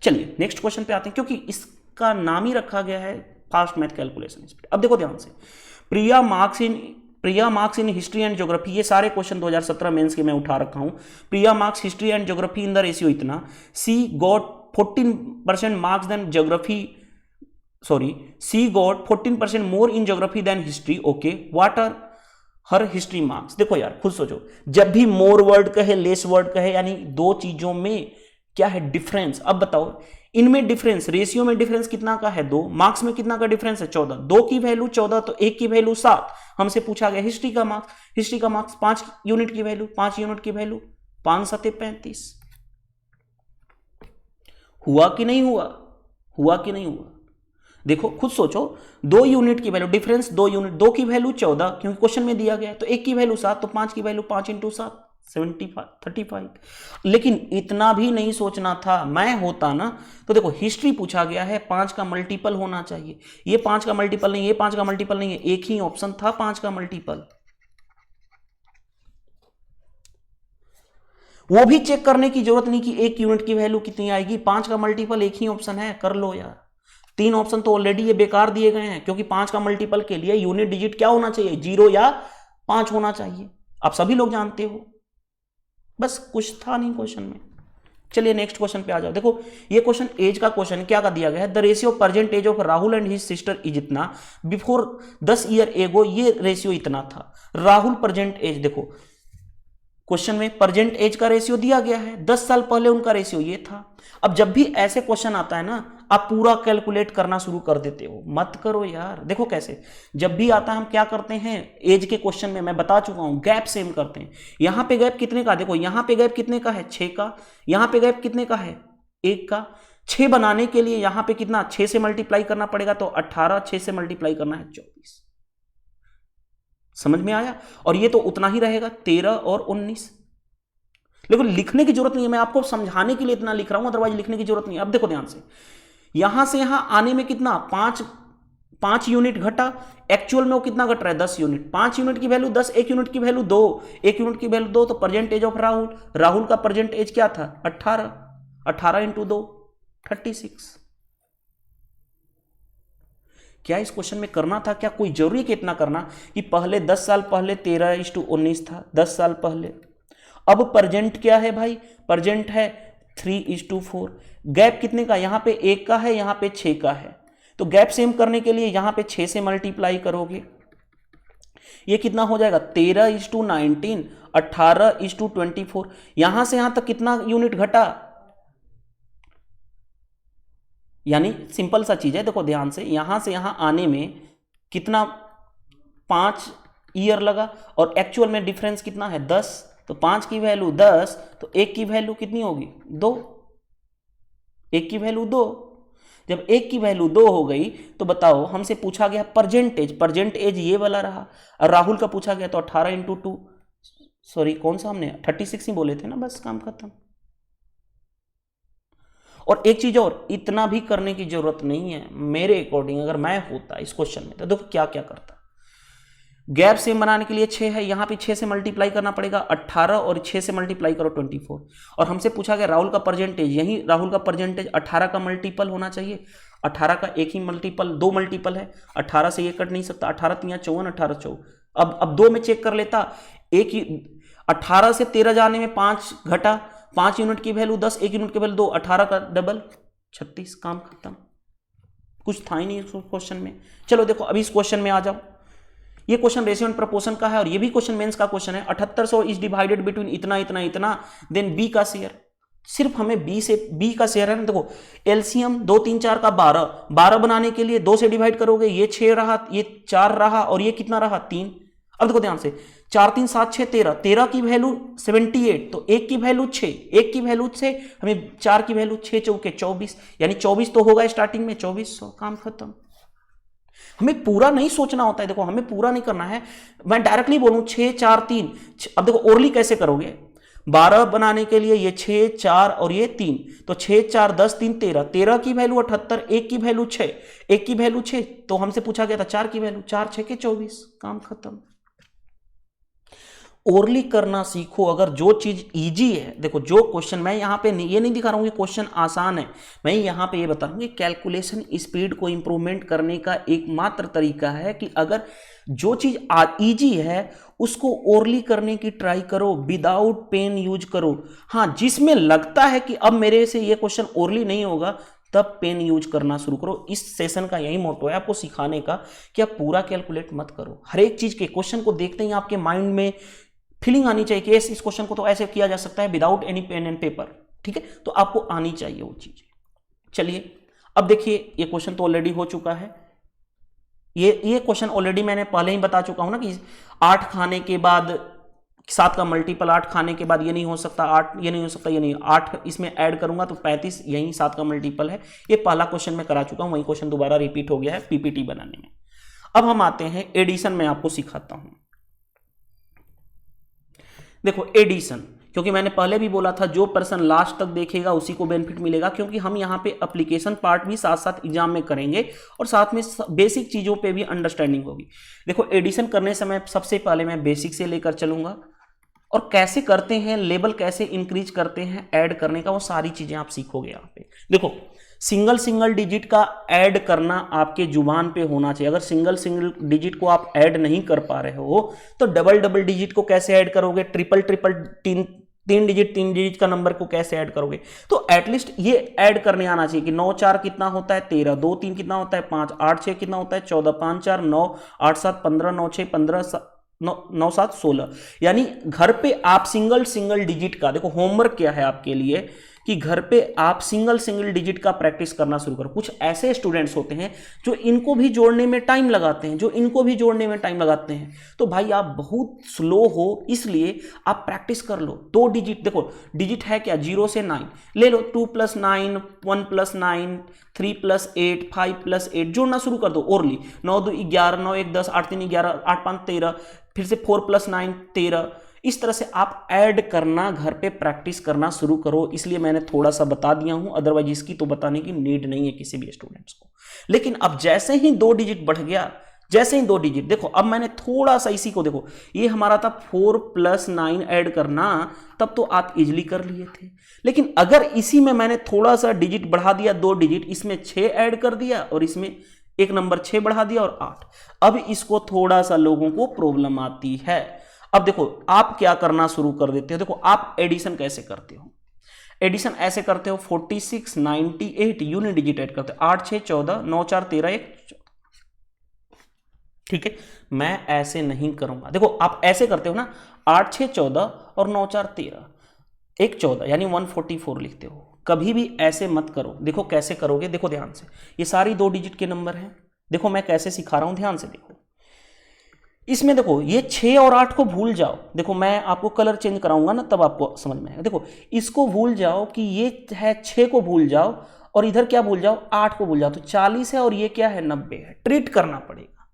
चलिए नेक्स्ट क्वेश्चन पे आते हैं, क्योंकि इसका नाम ही रखा गया है फास्ट मैथ कैलकुलेशन स्पीड। अब देखो ध्यान से, Priya marks in history and geography, ये सारे क्वेश्चन 2017 मेंस के मैं उठा रखा हूं। Priya marks history and geography in the ratio इतना, she got 14% marks than geography, sorry she got 14% more in geography than history, okay, what are her history marks. देखो यार खुद सोचो, जब भी मोर वर्ड कहे लेस वर्ड कहे, यानी दो चीजों में क्या है डिफरेंस। अब बताओ इनमें डिफरेंस, रेशियो में डिफरेंस कितना का है 2, मार्क्स में कितना का डिफरेंस है 14, 2 की वैल्यू 14 तो 1 की वैल्यू 7। हमसे पूछा गया हिस्ट्री का मार्क्स, हिस्ट्री का मार्क्स 5 यूनिट की वैल्यू, 5 यूनिट की वैल्यू 5 7 35। हुआ कि नहीं हुआ, हुआ कि नहीं हुआ? देखो खुद सोचो, 2 यूनिट की वैल्यू डिफरेंस, 2 यूनिट, 2 की वैल्यू 14 क्योंकि क्वेश्चन में दिया गया है, तो 1 की वैल्यू 7 तो 5 की वैल्यू 5 इंटू 7 75 35। लेकिन इतना भी नहीं सोचना था, मैं होता ना तो देखो हिस्ट्री पूछा गया है 5 का मल्टीपल होना चाहिए, ये 5 का मल्टीपल नहीं, ये 5 का मल्टीपल नहीं है, एक ही ऑप्शन था 5 का मल्टीपल। वो भी चेक करने की जरूरत नहीं कि 1 यूनिट की वैल्यू कितनी आएगी, 5 का मल्टीपल एक ही ऑप्शन है, कर लो यार। 3 ऑप्शन तो ऑलरेडी ये बेकार दिए गए हैं क्योंकि 5 का मल्टीपल के लिए यूनिट डिजिट क्या होना चाहिए, 0 या 5 होना चाहिए, आप सभी लोग जानते हो। बस कुछ था नहीं क्वेश्चन में। चलिए नेक्स्ट क्वेश्चन पे आ जाओ। देखो ये क्वेश्चन एज का क्वेश्चन है, क्या का दिया गया है, the ratio present age of Rahul and his sister is इतना, बिफोर 10 ईयर एगो ये रेशियो इतना था। राहुल प्रेजेंट एज, देखो क्वेश्चन में प्रेजेंट एज का रेशियो दिया गया है, 10 साल पहले उनका रेशियो ये था। अब जब भी ऐसे क्वेश्चन आता है ना, आप पूरा कैलकुलेट करना शुरू कर देते हो, मत करो यार। देखो कैसे, जब भी आता है हम क्या करते हैं, एज के क्वेश्चन में मैं बता चुका हूं, गैप सेम करते हैं। यहां पे गैप कितने का, देखो यहां पे गैप कितने का है 6 का, यहां पे गैप कितने का है 1 का। 6 बनाने के लिए यहां पे कितना 6 से मल्टीप्लाई करना पड़ेगा, तो 18, 6 से मल्टीप्लाई करना है 24। समझ में आया? और ये तो उतना ही रहेगा 13 और 19। लेकिन लिखने की जरूरत नहीं है, मैं आपको समझाने के लिए इतना लिख रहा हूं, अदरवाइज लिखने की जरूरत नहीं है। अब देखो ध्यान से, यहां से यहां आने में कितना 5 यूनिट घटा, एक्चुअल में वो कितना घट रहा है 10 यूनिट। 5 यूनिट की वैल्यू 10, 1 यूनिट की वैल्यू 2, 1 यूनिट की वैल्यू 2, तो present age of Rahul, Rahul का प्रेजेंट एज क्या था 18, 18 इंटू 2 36। क्या इस क्वेश्चन में करना था, क्या कोई जरूरी है कि इतना करना कि पहले 10 साल पहले 13:19 था 10 साल पहले। अब प्रेजेंट क्या है भाई, प्रेजेंट है 3:4। गैप कितने का, यहां पे 1 का है, यहां पे 6 का है, तो गैप सेम करने के लिए यहां पे 6 से मल्टीप्लाई करोगे, ये कितना हो जाएगा 13:19, 18:24। यहां से यहां तक कितना यूनिट घटा, यानी सिंपल सा चीज है, देखो ध्यान से, यहां से यहां आने में कितना 5 ईयर लगा, और एक्चुअल में डिफरेंस कितना है 10, तो 5 की वैल्यू 10, तो 1 की वैल्यू कितनी होगी 2, 1 की वैल्यू 2। जब 1 की वैल्यू 2 हो गई तो बताओ, हमसे पूछा गया परजेंटेज, परजेंट एज ये वाला रहा, और राहुल का पूछा गया तो 18 इंटू 2, सॉरी कौन सा हमने 36 ही बोले थे ना, बस काम खत्म। और एक चीज और, इतना भी करने की जरूरत नहीं है मेरे अकॉर्डिंग। अगर मैं होता इस क्वेश्चन में तो देखो क्या क्या करता, गैप सेम बनाने के लिए 6 है, यहां पे 6 से मल्टीप्लाई करना पड़ेगा 18, और 6 से मल्टीप्लाई करो 24। और हमसे पूछा गया राहुल का परजेंटेज, यही राहुल का परजेंटेज 18 का मल्टीपल होना चाहिए, 18 का एक ही मल्टीपल, 2 मल्टीपल है, 18 से ये कट नहीं सकता, 18 3 54, 18 4। अब 2 में चेक कर लेता, एक ही 18 से 13 जाने में 5 घटा, 5 यूनिट की वैल्यू 10, 1 यूनिट की वैल्यू 2, 18 का डबल 36, काम खत्म। कुछ था ही नहीं इस क्वेश्चन में। चलो देखो अभी इस क्वेश्चन में आ जाओ। ये क्वेश्चन रेशियो एंड प्रपोर्शन का है, और ये भी क्वेश्चन मेंस का क्वेश्चन है। 7800 इज डिवाइडेड बिटवीन इतना इतना इतना, देन बी का शेयर। सिर्फ हमें बी का शेयर है ना, देखो एलसीएम 2 3 4 का 12 बनाने के लिए 2 से डिवाइड करोगे, ये 6 रहा, ये 4 रहा, और ये कितना रहा 3। अब देखो ध्यान से, 4 3 7 6 13, 13 की वैल्यू 78, तो 1 की वैल्यू 6, 1 की वैल्यू 6, हमें 4 की वैल्यू 6 चौके 24, यानी 24 तो होगा स्टार्टिंग में 2400, काम खत्म। हमें पूरा नहीं सोचना होता है, देखो हमें पूरा नहीं करना है, मैं डायरेक्टली बोलूं 6 4 3। अब देखो ओरली कैसे करोगे, 12 बनाने के लिए ये 6 4 और ये 3, तो 6 4 10 3 13, 13 की वैल्यू 78, 1 की वैल्यू 6, 1 की वैल्यू 6, तो हमसे पूछा गया था 4 की वैल्यू, 4 6 के 24, काम खत्म। ओरली करना सीखो। अगर जो चीज इजी है, देखो जो क्वेश्चन मैं यहाँ पे ये नहीं दिखा रहा हूँ कि क्वेश्चन आसान है, मैं यहाँ पे ये बता रहा हूँ कि कैलकुलेशन स्पीड को इंप्रूवमेंट करने का एकमात्र तरीका है कि अगर जो चीज इजी है उसको ओरली करने की ट्राई करो, विदाउट पेन यूज करो। हाँ, जिसमें लगता है कि अब मेरे से ये क्वेश्चन ओरली नहीं होगा, तब पेन यूज करना शुरू करो। इस सेशन का यही मोटो है आपको सिखाने का कि आप पूरा कैलकुलेट मत करो। हर एक चीज के क्वेश्चन को देखते ही आपके माइंड में फीलिंग आनी चाहिए कि इस क्वेश्चन को तो ऐसे किया जा सकता है without any pen and paper, ठीक है, तो आपको आनी चाहिए वो चीज। चलिए अब देखिए, ये क्वेश्चन तो ऑलरेडी हो चुका है। ये क्वेश्चन ऑलरेडी मैंने पहले ही बता चुका हूं ना कि 8 खाने के बाद 7 का मल्टीपल 8 खाने के बाद ये नहीं हो सकता, 8 ये नहीं हो सकता, ये नहीं, 8 इसमें ऐड करूंगा तो 35, यही 7 का मल्टीपल है। ये पहला क्वेश्चन मैं करा चुका हूं, वही क्वेश्चन दोबारा रिपीट हो गया है पीपीटी बनाने में। अब हम आते हैं एडिशन में, आपको सिखाता हूं। देखो एडिशन, क्योंकि मैंने पहले भी बोला था जो पर्सन लास्ट तक देखेगा उसी को बेनिफिट मिलेगा, क्योंकि हम यहाँ पे एप्लीकेशन पार्ट भी साथ साथ एग्जाम में करेंगे और साथ में बेसिक चीजों पे भी अंडरस्टैंडिंग होगी। देखो एडिशन करने समय सबसे पहले मैं बेसिक से लेकर चलूंगा और कैसे करते हैं, लेवल कैसे इंक्रीज करते हैं ऐड करने का, वो सारी चीजें आप सीखोगे यहाँ पे। देखो सिंगल डिजिट का ऐड करना आपके जुबान पे होना चाहिए। अगर सिंगल डिजिट को आप ऐड नहीं कर पा रहे हो तो डबल डिजिट को कैसे ऐड करोगे, ट्रिपल तीन डिजिट का नंबर को कैसे ऐड करोगे। तो एटलीस्ट ये ऐड करने आना चाहिए कि 9 4 कितना होता है 13, 2 3 कितना होता है 5, 8 6 कितना होता है 14, 5 4 9, 8 7 15, 9 6 15, 9 7 16। यानी घर पे आप सिंगल डिजिट का, देखो होमवर्क क्या है आपके लिए कि घर पे आप सिंगल डिजिट का प्रैक्टिस करना शुरू करो। कुछ ऐसे स्टूडेंट्स होते हैं जो इनको भी जोड़ने में टाइम लगाते हैं, तो भाई आप बहुत स्लो हो, इसलिए आप प्रैक्टिस कर लो। 2 डिजिट, देखो डिजिट है क्या, 0 से 9 ले लो, 2 + 9, 1 + 9, 3 + 8, 5 + 8 जोड़ना शुरू कर दो ओरली। 9 2 11, 9 1 10, 8 3 11, 8 5 13, फिर से 4 + 9 13। इस तरह से आप ऐड करना घर पे प्रैक्टिस करना शुरू करो। इसलिए मैंने थोड़ा सा बता दिया हूं, अदरवाइज इसकी तो बताने की नीड नहीं है किसी भी स्टूडेंट्स को। लेकिन अब जैसे ही 2 डिजिट बढ़ गया, जैसे ही 2 डिजिट, देखो अब मैंने थोड़ा सा इसी को, देखो ये हमारा था 4 + 9 ऐड करना, तब तो आप इजिली कर लिए थे। लेकिन अगर इसी में मैंने थोड़ा सा डिजिट बढ़ा दिया, 2 डिजिट, इसमें 6 ऐड कर दिया और इसमें एक नंबर 6 बढ़ा दिया और 8, अब इसको थोड़ा सा लोगों को प्रॉब्लम आती है। अब देखो आप क्या करना शुरू कर देते हो, देखो आप एडिशन कैसे करते हो, एडिशन ऐसे करते हो 46 98 यूनिट डिजिट ऐड करते हो, 8 6 14, 9 4 13 1 14। ठीक है, मैं ऐसे नहीं करूंगा। देखो आप ऐसे करते हो ना, 8 6 14 और 9 4 13 1 14, यानी 144 लिखते हो। कभी भी ऐसे मत करो। देखो कैसे करोगे, देखो ध्यान से, ये सारी 2 डिजिट के नंबर हैं। देखो मैं कैसे सिखा रहा हूं, ध्यान से देखो। इसमें देखो ये 6 और 8 को भूल जाओ। देखो मैं आपको कलर चेंज कराऊंगा ना, तब आपको समझ में आएगा। देखो इसको भूल जाओ कि ये है 6 को भूल जाओ, और इधर क्या भूल जाओ, 8 को भूल जाओ। तो 40 है और ये क्या है 90 है। ट्रीट करना पड़ेगा।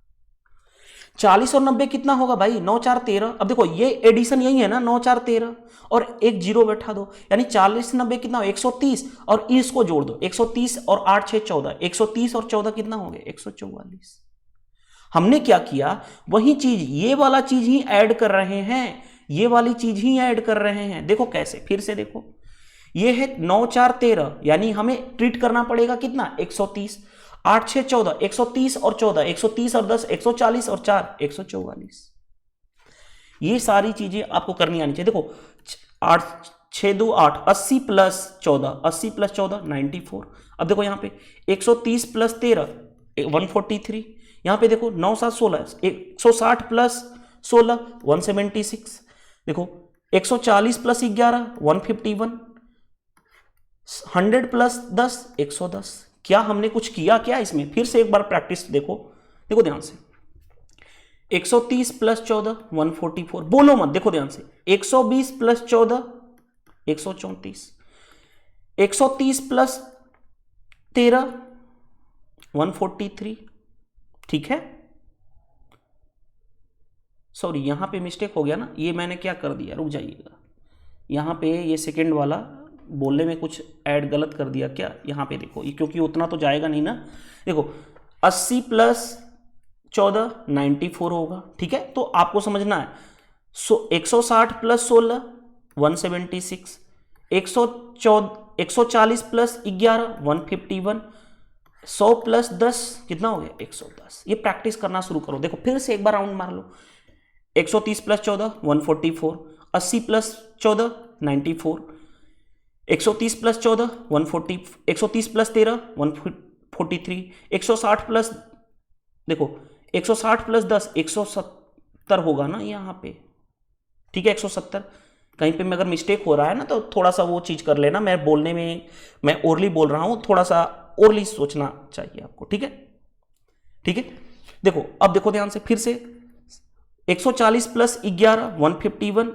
40 और 90 कितना होगा भाई, 9 4 13। अब देखो ये एडिशन यही है ना, 9 4 13 और एक 0 बैठा दो, यानी 40 से 90 कितना हो 130, और इसको जोड़ दो 130 और 8 6 14, 130 और 14 कितना हो गया 144। हमने क्या किया, वही चीज, ये वाला चीज ही ऐड कर रहे हैं, ये वाली चीज ही ऐड कर रहे हैं। देखो कैसे, फिर से देखो, ये है 9 4 13, यानी हमें ट्रीट करना पड़ेगा कितना 130, 8 6 14, 130 और 14, 130 और 10 140 और 4 144। ये सारी चीजें आपको करनी आनी चाहिए। देखो 8 6 2 8, 80 + 14, 80 + 14 94। अब देखो यहां पे 130 + 13 143। यहां पे देखो 9 7 16, 160 + 16 176। देखो 140 + 11 151, 100 + 10 110। क्या हमने कुछ किया क्या इसमें, फिर से एक बार प्रैक्टिस देखो, देखो ध्यान से। 130 + 14 144, बोलो मत, देखो ध्यान से। 120 + 14 134, 130 + 13 143। ठीक है, सॉरी यहां पे मिस्टेक हो गया ना, ये मैंने क्या कर दिया, रुक जाइएगा। यहां पे ये सेकंड वाला बोलने में कुछ ऐड गलत कर दिया क्या, यहां पे देखो, क्योंकि उतना तो जाएगा नहीं ना। देखो 80 + 14 94 होगा। ठीक है, तो आपको समझना है। 160 + 16 176, 140 + 11 151, 100 + 10 कितना हो गया 110। ये प्रैक्टिस करना शुरू करो। देखो फिर से एक बार राउंड मार लो। 130 + 14 144, 80 + 14 94, 130 + 14 140, 130 + 13 143, 160 + देखो 160 + 10 170 होगा ना यहाँ पे। ठीक है 170, कहीं पे अगर मिस्टेक हो रहा है ना तो थोड़ा सा वो चीज़ कर लेना, मैं बोलने में मैं ओरली बोल रहा हूँ, थोड़ा सा ओरली सोचना चाहिए आपको, ठीक है। ठीक है, देखो अब देखो ध्यान से फिर से 140 प्लस 11 151,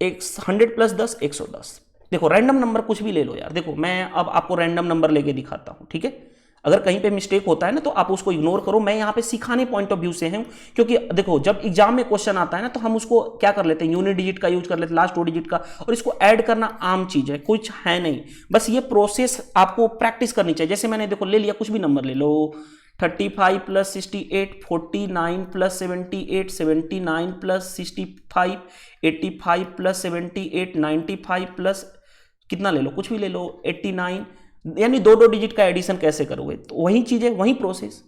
100 प्लस 10 110। देखो रैंडम नंबर कुछ भी ले लो यार, देखो मैं अब आपको रैंडम नंबर लेके दिखाता हूं, ठीक है। अगर कहीं पे मिस्टेक होता है ना तो आप उसको इग्नोर करो, मैं यहाँ पे सिखाने पॉइंट ऑफ व्यू से हूँ, क्योंकि देखो जब एग्जाम में क्वेश्चन आता है ना तो हम उसको क्या कर लेते हैं, यूनिट डिजिट का यूज कर लेते हैं, लास्ट 2 डिजिट का, और इसको ऐड करना आम चीज है, कुछ है नहीं, बस ये प्रोसेस आपको प्रैक्टिस करनी चाहिए। जैसे मैंने देखो ले लिया, कुछ भी नंबर ले लो, 35 plus 68, 49 plus 78, 79 plus 65, 85 plus 78, 95 plus कितना ले लो, कुछ भी ले लो 89, यानी 2 डिजिट का एडिशन कैसे करोगे, तो वही चीज है, वही प्रोसेस।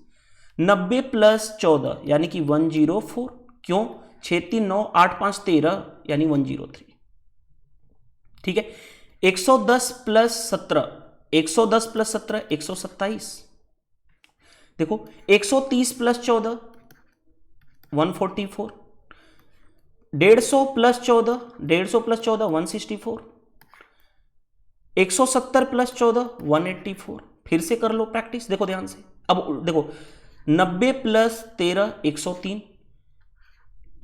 90 प्लस 14 यानी कि 104, क्यों 6 3 9 8 5 13 यानी 103, ठीक है। 110 प्लस 17, 110 प्लस 17 127, देखो 130 प्लस 14 144, 150 प्लस 14 150 प्लस 14 164, 170 प्लस 14 184। फिर से कर लो प्रैक्टिस, देखो ध्यान से। अब देखो 90 plus 13 103,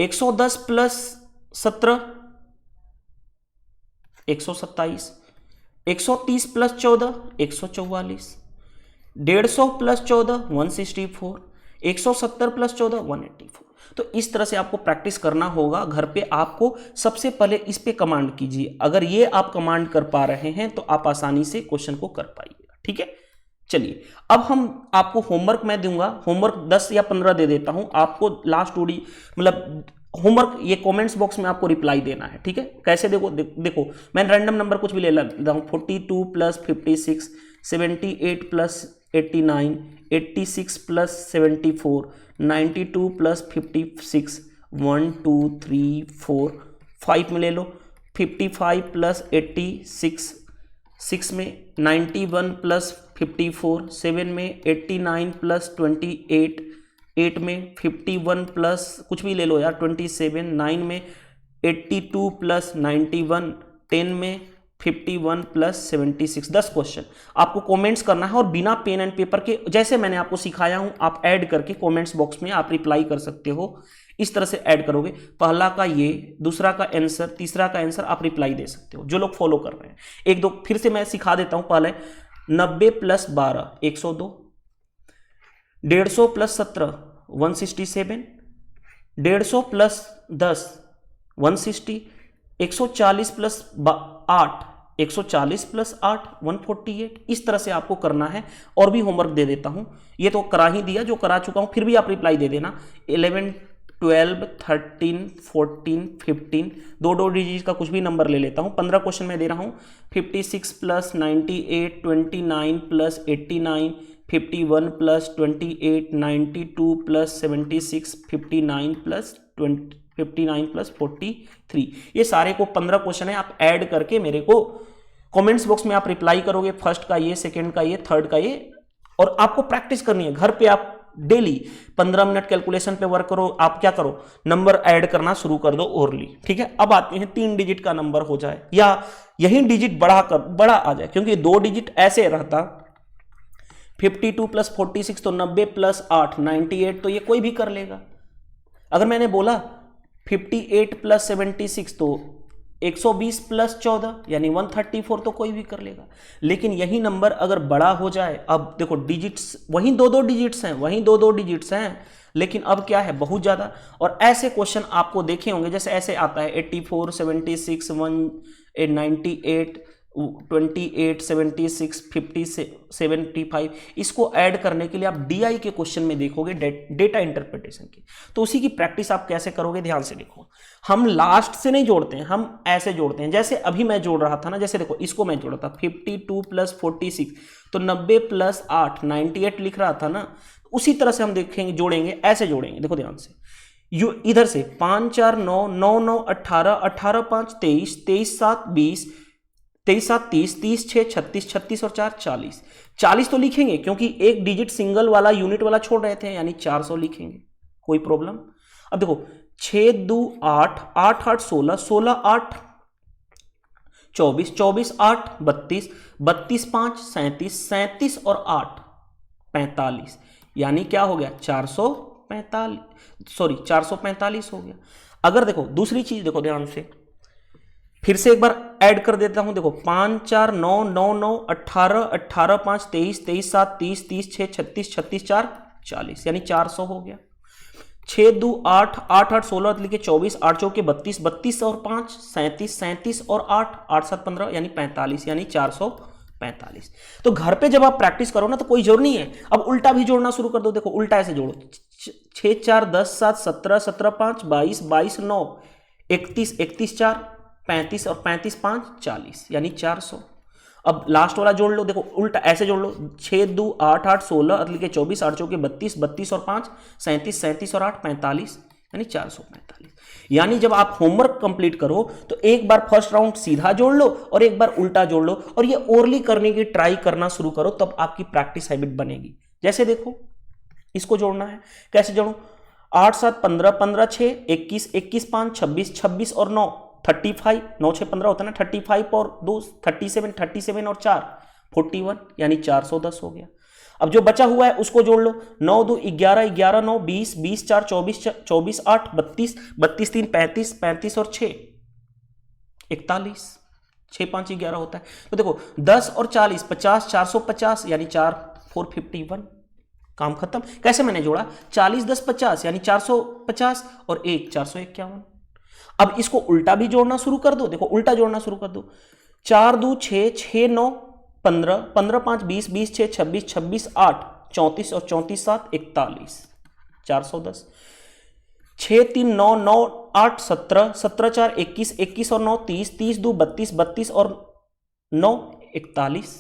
110 plus 17 127, 130 plus 14 144, 150 plus 14 164, 170 plus 14 184। तो इस तरह से आपको प्रैक्टिस करना होगा घर पे। आपको सबसे पहले इस पे कमांड कीजिए, अगर ये आप कमांड कर पा रहे हैं तो आप आसानी से क्वेश्चन को कर पाइएगा, ठीक है। चलिए अब हम आपको होमवर्क मैं दूंगा, होमवर्क 10 या 15 दे देता हूं आपको, लास्ट 2 मतलब होमवर्क ये कमेंट्स बॉक्स में आपको रिप्लाई देना है, ठीक है। कैसे देखो देखो मैं रैंडम नंबर कुछ भी ले लेता हूं, 42 प्लस 56, 78 प्लस 89, 86 प्लस 74, 92 प्लस 56, 1 2 3 4 5 में ले लो, 55 प्लस 86 6 में, 91 प्लस 54 7 में, 89 प्लस 28 8 में, 51 प्लस कुछ भी ले लो यार 27 9 में, 82 प्लस 91 10 में, 51 प्लस 76 10 क्वेश्चन आपको कमेंट्स करना है, और बिना पेन एंड पेपर के जैसे मैंने आपको सिखाया हूं आप ऐड करके कमेंट्स बॉक्स में आप रिप्लाई कर सकते हो। इस तरह से ऐड करोगे, पहला का ये, दूसरा का आंसर, तीसरा का आंसर, आप रिप्लाई दे सकते हो जो लोग फॉलो कर रहे हैं। एक दो फिर से मैं सिखा देता हूं, पहले 90 plus 12 102, 150 plus 17 167, 150 plus 10 160, 140 plus 8 140 plus 8 148। इस तरह से आपको करना है। और भी होमवर्क दे देता हूं, ये तो करा ही दिया, जो करा चुका हूं फिर भी आप रिप्लाई दे देना। 11 12 13 14 15 2 डिजिट का कुछ भी नंबर ले लेता हूं। 15 क्वेश्चन में दे रहा हूं, 56 plus 98, 29 plus 89, 51 plus 28, 92 plus 76, 59 plus 43। ये सारे को 15 क्वेश्चन है, आप ऐड करके मेरे को कमेंट्स बॉक्स में आप रिप्लाई करोगे, फर्स्ट का ये, सेकंड का ये, थर्ड का ये। और आपको प्रैक्टिस करनी है घर पे, आप डेली 15 मिनट कैलकुलेशन पे वर्क करो। आप क्या करो, नंबर ऐड करना शुरू कर दो ओरली, ठीक है। अब आते हैं 3 डिजिट का नंबर हो जाए या यही डिजिट बड़ा आ जाए, क्योंकि 2 डिजिट ऐसे रहता 52 प्लस 46 तो 90 प्लस 8 98, तो ये कोई भी कर लेगा। अगर मैंने बोला 58 प्लस 76 तो 120 प्लस 14 यानी 134, तो कोई भी कर लेगा। लेकिन यही नंबर अगर बड़ा हो जाए, अब देखो डिजिट्स वही 2 डिजिट्स हैं, वही 2 डिजिट्स हैं, लेकिन अब क्या है बहुत ज्यादा। और ऐसे क्वेश्चन आपको देखे होंगे, जैसे ऐसे आता है 84 76 198 28 76 50 75। इसको ऐड करने के लिए आप डीआई के क्वेश्चन में देखोगे, डेटा इंटरप्रिटेशन की। तो उसी की प्रैक्टिस आप कैसे करोगे, ध्यान से देखो। हम लास्ट से नहीं जोड़ते हैं, हम ऐसे जोड़ते हैं। जैसे अभी मैं जोड़ रहा था ना, जैसे देखो इसको मैं जोड़ा था 52 प्लस 46 तो 90 प्लस 8 98 लिख रहा था ना, उसी तरह से हम देखेंगे, जोड़ेंगे, ऐसे जोड़ेंगे। देखो ध्यान से, इधर से 5 4 9 9 9 18 18 5 23 23 7 20 23 7 30 30 6 36 36 और 4 40 40 तो लिखेंगे, क्योंकि एक डिजिट सिंगल वाला यूनिट वाला छोड़ रहे थे, यानी 400 लिखेंगे, कोई प्रॉब्लम। अब देखो 6 2 8 8 8 16 16 8 24, 24 8 32, 32 5 37, 37 और 8 45, यानी क्या हो गया 445, सॉरी 445 हो गया। अगर देखो दूसरी चीज देखो ध्यान से, फिर से एक बार ऐड कर देता हूं, देखो 5 4 9 9 9 18 18 5 23 23 7 30 30 6 36 36 4 40, यानी 400 हो गया। 6 2 8 8 8 16 लिखे 24, 8 चौके 32, 32 और 5 37, 37 और 8 8 7 15, यानी 45, यानी 445। तो घर पे जब आप प्रैक्टिस करो ना तो कोई जोर नहीं है, अब उल्टा भी जोड़ना शुरू कर दो। देखो उल्टा ऐसे जोड़ो, 6 4 10 7 17 17 5 22 22 9 31 31 4 35 और 35 5 40, यानी 400। अब लास्ट वाला जोड़ लो, देखो उल्टा ऐसे जोड़ लो, 6 2 8 8 16 लिखे 24, 8 चौके 32 32 और 5 37 37 और 8 45, यानी 445। यानी जब आप होमवर्क कंप्लीट करो तो एक बार फर्स्ट राउंड सीधा जोड़ लो और एक बार उल्टा जोड़ लो, और ये ओरली करने की ट्राई करना शुरू करो, तब आपकी प्रैक्टिस हैबिट बनेगी। जैसे देखो इसको जोड़ना है, कैसे जोड़ो, 8 7 15 15 6 21 21 5 26 26 और 9 35, 9 6 15 होता है ना, 35 और 2 37 37 और 4 41, यानी 410 हो गया। अब जो बचा हुआ है उसको जोड़ लो, 9 2 11 11 9 20 20 4 24 24 8 32 32 3 35 35 और 6 41, 6 5 11 होता है। तो देखो 10 और 40 50 450, यानी 451, काम खत्म। कैसे मैंने जोड़ा, 40 10 50, यानी 450 और 1 451। अब इसको उल्टा भी जोड़ना शुरू कर दो, देखो उल्टा जोड़ना शुरू कर दो, 4 2 6 6 9 15 15 5 20 20 6 26 26 8 34 और 34 7 41, 410। 6 3 9 9 8 17 17 4 21 21 और 9 30 30 2 32 32 और 9 41,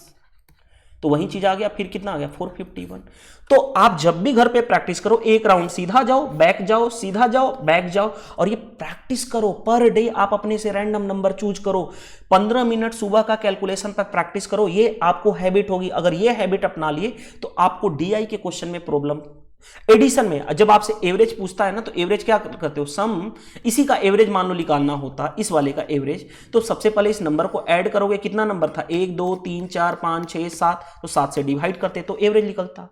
तो वही चीज आ गया। फिर कितना आ गया 451। तो आप जब भी घर पे प्रैक्टिस करो, एक राउंड सीधा जाओ बैक जाओ, सीधा जाओ बैक जाओ, और ये प्रैक्टिस करो। पर डे आप अपने से रैंडम नंबर चूज करो, 15 मिनट सुबह का कैलकुलेशन पर प्रैक्टिस करो, ये आपको हैबिट होगी। अगर ये हैबिट अपना लिए तो आपको डीआई के क्वेश्चन में प्रॉब्लम, एडिशन में जब आपसे एवरेज पूछता है ना, तो एवरेज क्या करते हो, सम, इसी का एवरेज मान लो निकालना होता, इस वाले का एवरेज, तो सबसे पहले इस नंबर को ऐड करोगे, कितना नंबर था 1 2 3 4 5 6 7, तो 7 से डिवाइड करते तो एवरेज निकलता।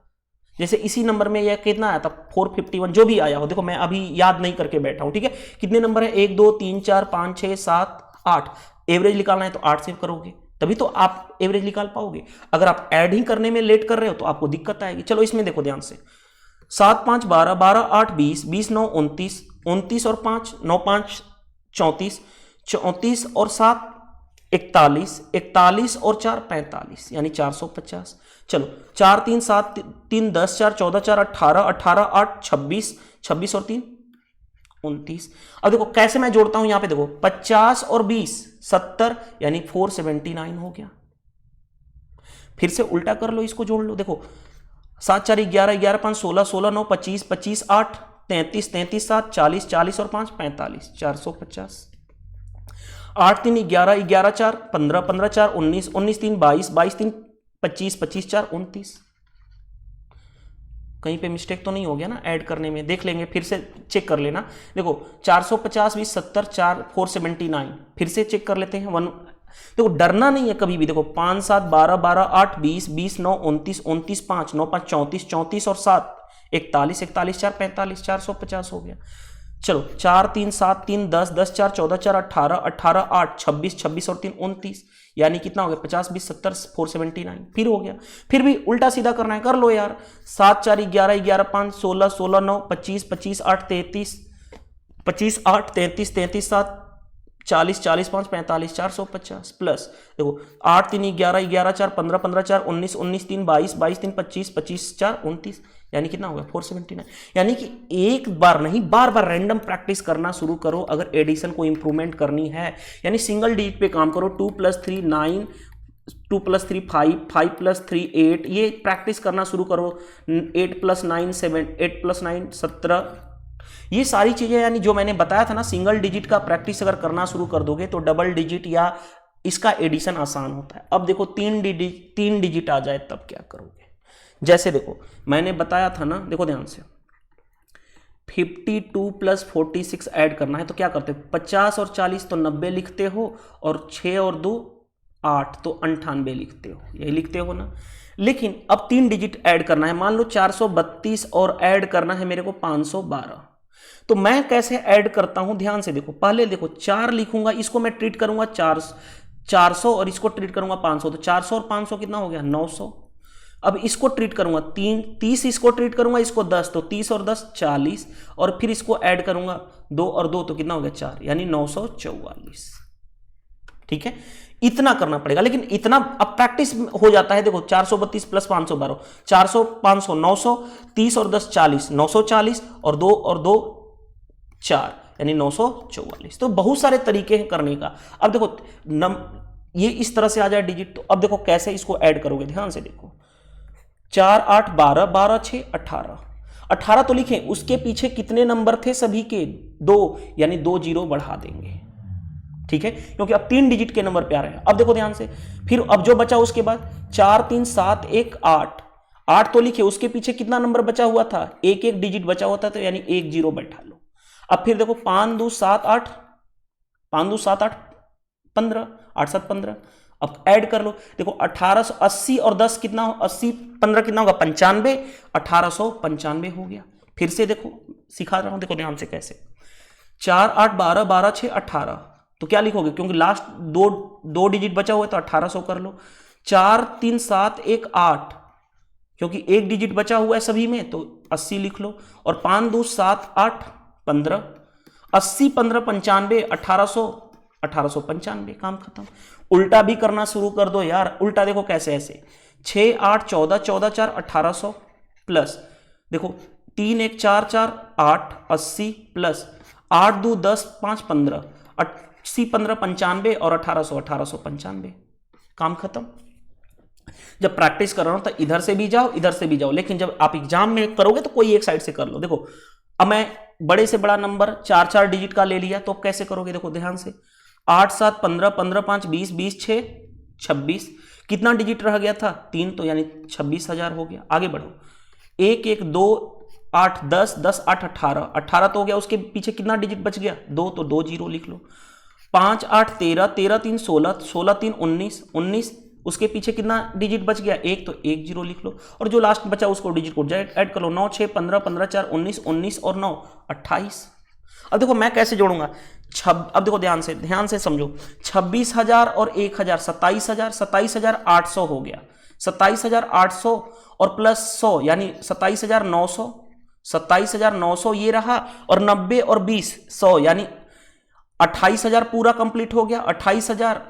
जैसे इसी नंबर में यह कितना आया था 451, जो भी आया हो, देखो मैं अभी याद नहीं करके बैठा हूं, ठीक है। कितने नंबर है 1 2 3 4 5 6 7 8, एवरेज निकालना है तो 8 से करोगे, तभी तो आप एवरेज निकाल पाओगे। अगर आप ऐड ही करने में लेट कर रहे हो तो आपको दिक्कत आएगी। चलो इसमें देखो ध्यान से, 7 5 12 12 8 20 20 9 29 29 और 5 9 5 34 34 और 7 41 41 और 4 45, यानी 450। चलो 4 3 7 3 10 4 14 4 18 18 8 26 26 और 3 29। अब देखो कैसे मैं जोड़ता हूं, यहां पे देखो 50 और 20 70, यानी 479 हो गया। फिर से उल्टा कर लो, इसको जोड़ लो, देखो 7 4 11 11 5 16 16 9 25 25 8 33 33 7 40 40 और 5 45, 450। 8 3 11 11 4 15 15 4 19 19 3 22 22 3 25 25 4 29। कहीं पे मिस्टेक तो नहीं हो गया ना ऐड करने में, देख लेंगे, फिर से चेक कर लेना। देखो 450 20 70 4 479, फिर से चेक कर लेते हैं। देखो डरना नहीं है कभी भी। देखो 5 7 12 12 8 20 20 9 29 29 5 9 5 34 34 और 7 41 41 4 45, 450 हो गया। चलो 4 3 7 3 10 10 4 14 4 18 18 8 26 26 और 3 29, यानी कितना हो गया 50 20 70 479, फिर हो गया। फिर भी उल्टा सीधा करना है, कर लो यार। 7 4 11 11 5 16 16 9 25 25 8 33 25 8 33 33 7 40 40 5 45, 450 प्लस देखो 8 3 11 11 4 15 15 4 19 19 3 22 22 3 25 25 4 29, यानी कितना होगा 479। यानी कि एक बार नहीं, बार बार रैंडम प्रैक्टिस करना शुरू करो अगर एडिशन को इंप्रूवमेंट करनी है। यानी सिंगल डिजिट पे काम करो, 2 + 3 9, 2 + 3 5, 5 + 3 8, ये प्रैक्टिस करना शुरू करो। 8 + 9 7, 8 + 9 17, ये सारी चीजें यानी जो मैंने बताया था ना, सिंगल डिजिट का प्रैक्टिस अगर करना शुरू कर दोगे तो डबल डिजिट या इसका एडिशन आसान होता है। अब देखो 3 डिजिट आ जाए तब क्या करोगे। जैसे देखो मैंने बताया था ना, देखो ध्यान से, 52 + 46 ऐड करना है तो क्या करते हो, 50 और 40 तो 90 लिखते हो, और 6 और 2 8, तो 98 लिखते हो, यही लिखते हो ना। लेकिन अब 3 डिजिट ऐड करना है, मान लो 432 और ऐड करना है मेरे को 512। तो मैं कैसे ऐड करता हूं, ध्यान से देखो। पहले देखो 4 लिखूंगा, इसको मैं ट्रीट करूंगा 400 और इसको ट्रीट करूंगा 500, तो 400 और 500 कितना हो गया 900। अब इसको ट्रीट करूंगा 30 इसको ट्रीट करूंगा, इसको 10, तो 30 और 10 40, और फिर इसको ऐड करूंगा 2 और 2 तो कितना हो गया 4, यानी 944। ठीक है, इतना करना पड़ेगा। लेकिन इतना अब प्रैक्टिस हो जाता है। देखो 432 प्लस 512, 400 500 900, 30 और 10 40, 940, और 2 और 2 4, यानी 944। तो बहुत सारे तरीके हैं करने का। अब देखो ये इस तरह से आ जाए डिजिट, तो अब देखो कैसे इसको ऐड करोगे, ध्यान से देखो। 4 8 12, 12 6 18, 18 तो लिखें, उसके पीछे कितने नंबर थे सभी के 2, यानी 2 जीरो बढ़ा देंगे। ठीक है, क्योंकि अब 3 डिजिट के नंबर पे आ रहे हैं। अब देखो ध्यान से, फिर अब जो बचा उसके बाद 4 3 7 1 8, 8 तो लिखे, उसके पीछे कितना नंबर बचा हुआ था, एक एक डिजिट बचा हुआ था, तो यानी 1 जीरो बैठा लो। अब फिर देखो 5 2 7 8, 5 2 7 8 15, 8 7 15। अब ऐड कर लो, देखो 1880 और 10 कितना हो, 80 15 कितना होगा 95, 1895 हो गया। फिर से देखो सिखा रहा हूं, देखो ध्यान से कैसे। 4 8 12, 12 6 18, तो क्या लिखोगे, क्योंकि लास्ट दो डिजिट बचा हुआ है तो 1800 कर लो। 4 3 7 1 8, क्योंकि एक डिजिट बचा हुआ है सभी में, तो 80 लिख लो। और 5 2 7 8 15, 80 15 95, 1800 1895, काम खत्म। उल्टा भी करना शुरू कर दो यार। उल्टा देखो कैसे, ऐसे 6 8 14, 14 4 1800, प्लस देखो 3 1 4 4 8 80, प्लस 8 2 10 5 15, 80 15 95, और 1800 1895, काम खत्म। जब प्रैक्टिस कर रहा हूं तो इधर से भी जाओ इधर से भी जाओ, लेकिन जब आप एग्जाम में करोगे तो कोई एक साइड से कर लो। देखो अब मैं बड़े से बड़ा नंबर 4 4 डिजिट का ले लिया, तो अब कैसे करोगे, देखो ध्यान से। 8 7 15, 15 5 20, 20 6 26, कितना डिजिट रह गया था 3, तो यानी 26,000 हो गया। आगे बढ़ो, 1 1 2 8 10, 10 8 18, 18 तो हो गया, उसके पीछे कितना डिजिट बच गया 2, तो 2 जीरो लिख लो। 5 8 13, 13 3 16, 16 3 19, 19, उसके पीछे कितना डिजिट बच गया 1, तो 1 जीरो लिख लो। और जो लास्ट बचा उसको डिजिट को ऐड कर लो। 9 6 15, 15 4 19, 19 और 9 28। अब देखो मैं कैसे जोड़ूंगा, अब देखो ध्यान से समझो। 26,000 और 1,000 27,000, 27,800 हो गया। 27,800 और प्लस 100 यानी 27,900, 27,900 ये रहा, और 90 और 20 100 यानी 28,000 पूरा कंप्लीट हो गया। 28,000